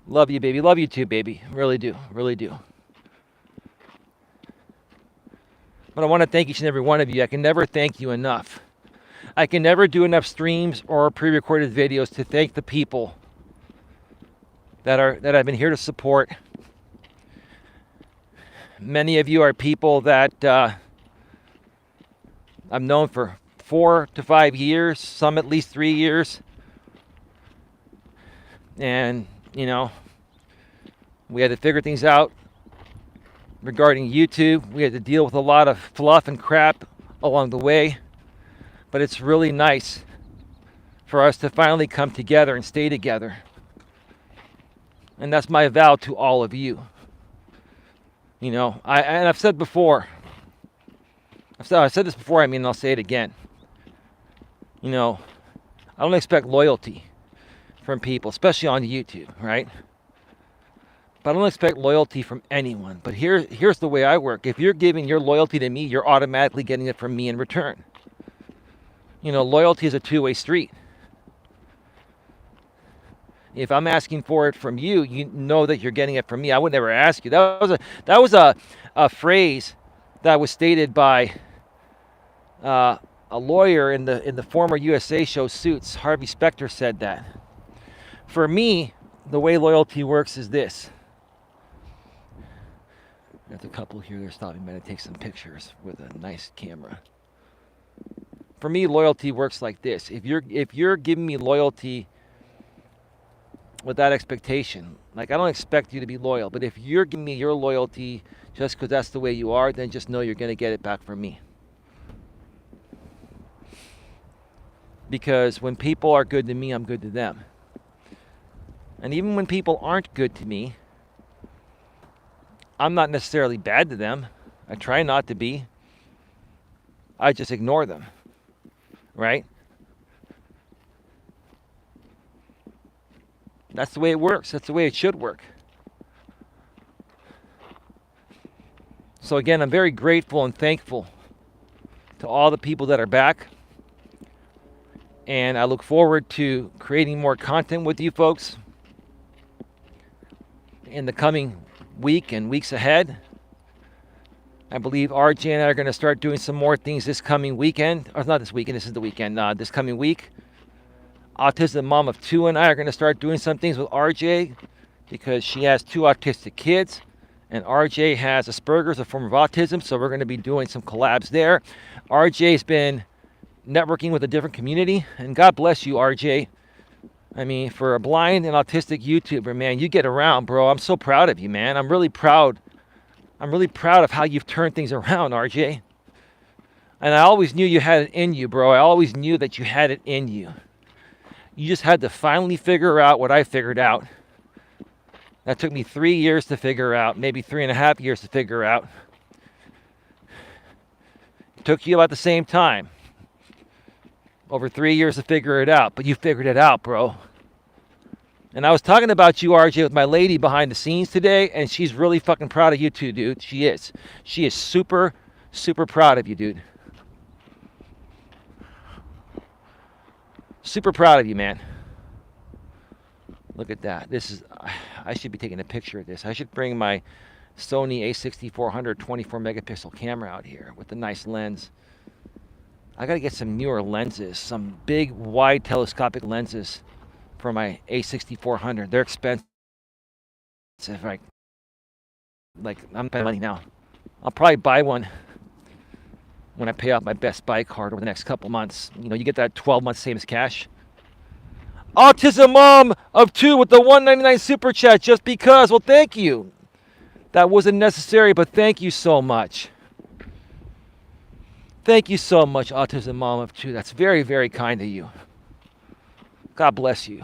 Love you, baby. Love you too, baby. Really do. Really do. But I want to thank each and every one of you. I can never thank you enough. I can never do enough streams or pre-recorded videos to thank the people that I've been here to support. Many of you are people that I've known for 4 to 5 years, some at least 3 years. And, we had to figure things out regarding YouTube. We had to deal with a lot of fluff and crap along the way, but it's really nice for us to finally come together and stay together. And that's my vow to all of you. You know, I've said before, I've said this before, I'll say it again. You know, I don't expect loyalty from people, especially on YouTube, right? But I don't expect loyalty from anyone. But here's the way I work. If you're giving your loyalty to me, you're automatically getting it from me in return. You know, loyalty is a two-way street. If I'm asking for it from you, you know that you're getting it from me. I would never ask you. That was a phrase that was stated by a lawyer in the former USA show Suits. Harvey Specter said that. For me, the way loyalty works is this. There's a couple here. They're stopping by to take some pictures with a nice camera. For me, loyalty works like this. If you're giving me loyalty with that expectation, like I don't expect you to be loyal, but if you're giving me your loyalty just because that's the way you are, then just know you're going to get it back from me. Because when people are good to me, I'm good to them. And even when people aren't good to me, I'm not necessarily bad to them. I try not to be. I just ignore them, right? That's the way it works. That's the way it should work. So again, I'm very grateful and thankful to all the people that are back. And I look forward to creating more content with you folks in the coming week and weeks ahead. I believe RJ and I are going to start doing some more things this coming weekend. Or not this weekend, this is the weekend. This coming week. Autism Mom of 2 and I are going to start doing some things with RJ because she has 2 autistic kids. And RJ has Asperger's, a form of autism. So we're going to be doing some collabs there. RJ's been networking with a different community. And God bless you, RJ. I mean, for a blind and autistic YouTuber, man, you get around, bro. I'm so proud of you, man. I'm really proud. I'm really proud of how you've turned things around, RJ. And I always knew you had it in you, bro. I always knew that you had it in you. You just had to finally figure out what I figured out. That took me 3 years to figure out, maybe 3.5 years to figure out. It took you about the same time. Over 3 years to figure it out, but you figured it out, bro. And I was talking about you, RJ, with my lady behind the scenes today, and she's really fucking proud of you too, dude. She is. She is super, super proud of you, dude. Super proud of you, man. Look at that. This is, I should be taking a picture of this. I should bring my Sony a6400 24 megapixel camera out here with a nice lens. I got to get some newer lenses, some big, wide telescopic lenses for my a6400. They're expensive. Like I'm paying money now. I'll probably buy one when I pay off my Best Buy card over the next couple months. You know, you get that 12 months same as cash. Autism Mom of 2 with the $1.99 super chat just because. Well, thank you. That wasn't necessary, but thank you so much. Thank you so much, Autism Mom of 2. That's very, very kind of you. God bless you.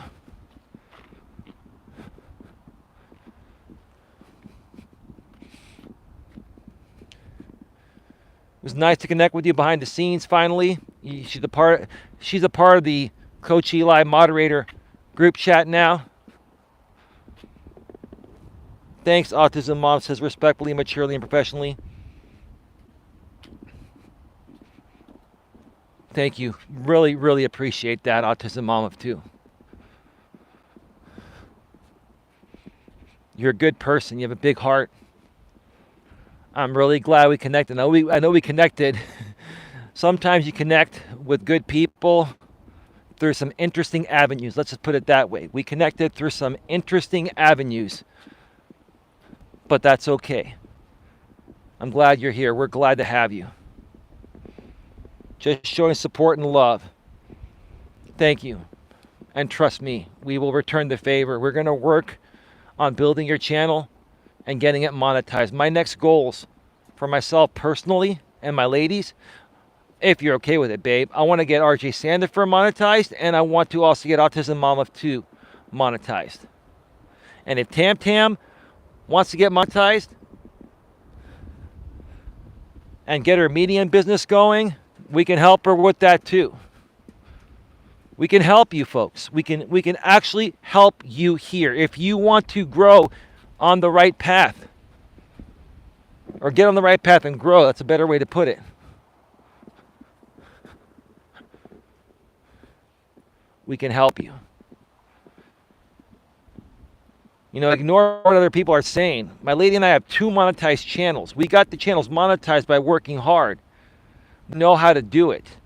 It was nice to connect with you behind the scenes finally. She's a part of the Coach Eli moderator group chat now. Thanks, Autism Mom says respectfully, maturely, and professionally. Thank you. Really, really appreciate that, Autism Mom of 2. You're a good person. You have a big heart. I'm really glad we connected. I know we connected. Sometimes you connect with good people through some interesting avenues. Let's just put it that way. We connected through some interesting avenues. But that's okay. I'm glad you're here. We're glad to have you. Just showing support and love. Thank you. And trust me, we will return the favor. We're going to work on building your channel and getting it monetized. My next goals for myself personally and my ladies if you're okay with it, babe, I want to get RJ Sandifer monetized, and I want to also get Autism Mom of 2 monetized. And if Tam Tam wants to get monetized and get her medium business going, we can help her with that too. We can help you folks. We can actually help you here. If you want to grow on the right path, or get on the right path and grow, that's a better way to put it. We can help you. You know, ignore what other people are saying. My lady and I have 2 monetized channels. We got the channels monetized by working hard. Know how to do it.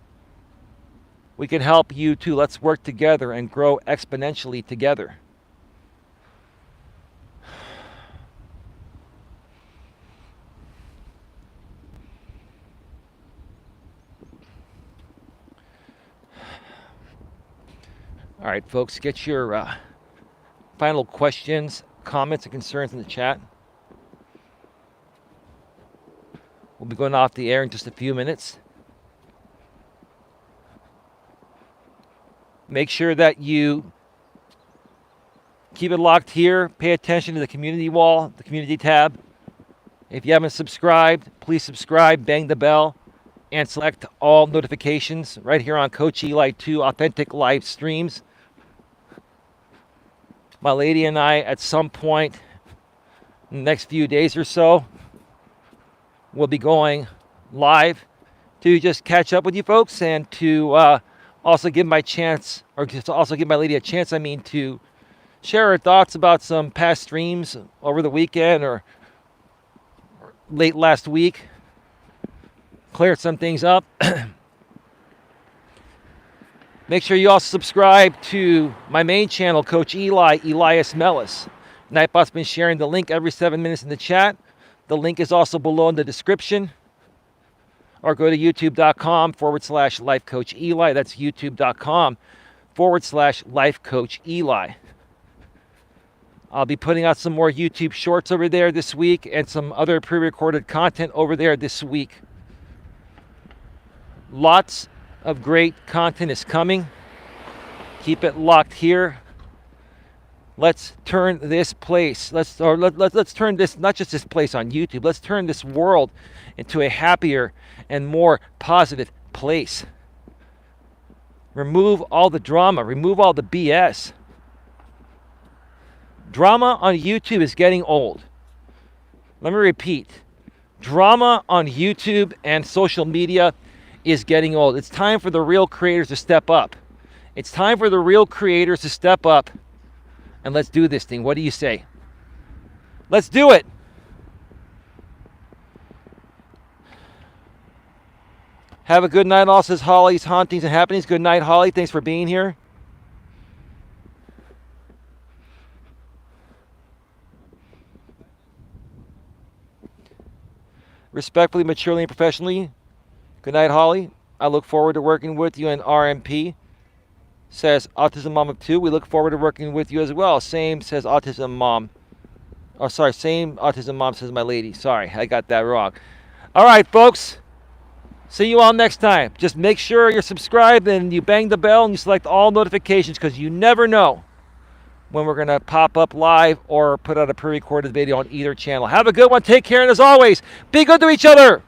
We can help you too. Let's work together and grow exponentially together. All right, folks, get your final questions, comments, and concerns in the chat. We'll be going off the air in just a few minutes. Make sure that you keep it locked here. Pay attention to the community wall, the community tab. If you haven't subscribed, please subscribe, bang the bell, and select all notifications right here on Coach Eli 2 Authentic Live Streams. My lady and I, at some point in the next few days or so, will be going live to just catch up with you folks and to also give my chance, or just also give my lady a chance, to share her thoughts about some past streams over the weekend or late last week. Clear some things up. Make sure you also subscribe to my main channel, Coach Eli, Elias Melas. Nightbot's been sharing the link every 7 minutes in the chat. The link is also below in the description. Or go to youtube.com/lifecoacheli. That's youtube.com/lifecoacheli. I'll be putting out some more YouTube shorts over there this week and some other pre-recorded content over there this week. Lots of great content is coming. Keep it locked here. Let's turn this place, let's turn this, not just this place on YouTube, let's turn this world into a happier and more positive place. Remove all the drama, remove all the BS. Drama on YouTube is getting old. Let me repeat. Drama on YouTube and social media is getting old. It's time for the real creators to step up. It's time for the real creators to step up, and let's do this thing. What do you say? Let's do it. Have a good night, all, says Holly's Hauntings and Happenings. Good night, Holly. Thanks for being here. Respectfully, maturely, and professionally. Good night, Holly. I look forward to working with you in RMP. Says Autism Mom of 2. We look forward to working with you as well. Same, says Autism Mom. Oh, sorry. Same Autism Mom, says my lady. Sorry, I got that wrong. All right, folks. See you all next time. Just make sure you're subscribed and you bang the bell and you select all notifications, because you never know when we're going to pop up live or put out a pre-recorded video on either channel. Have a good one. Take care. And as always, be good to each other.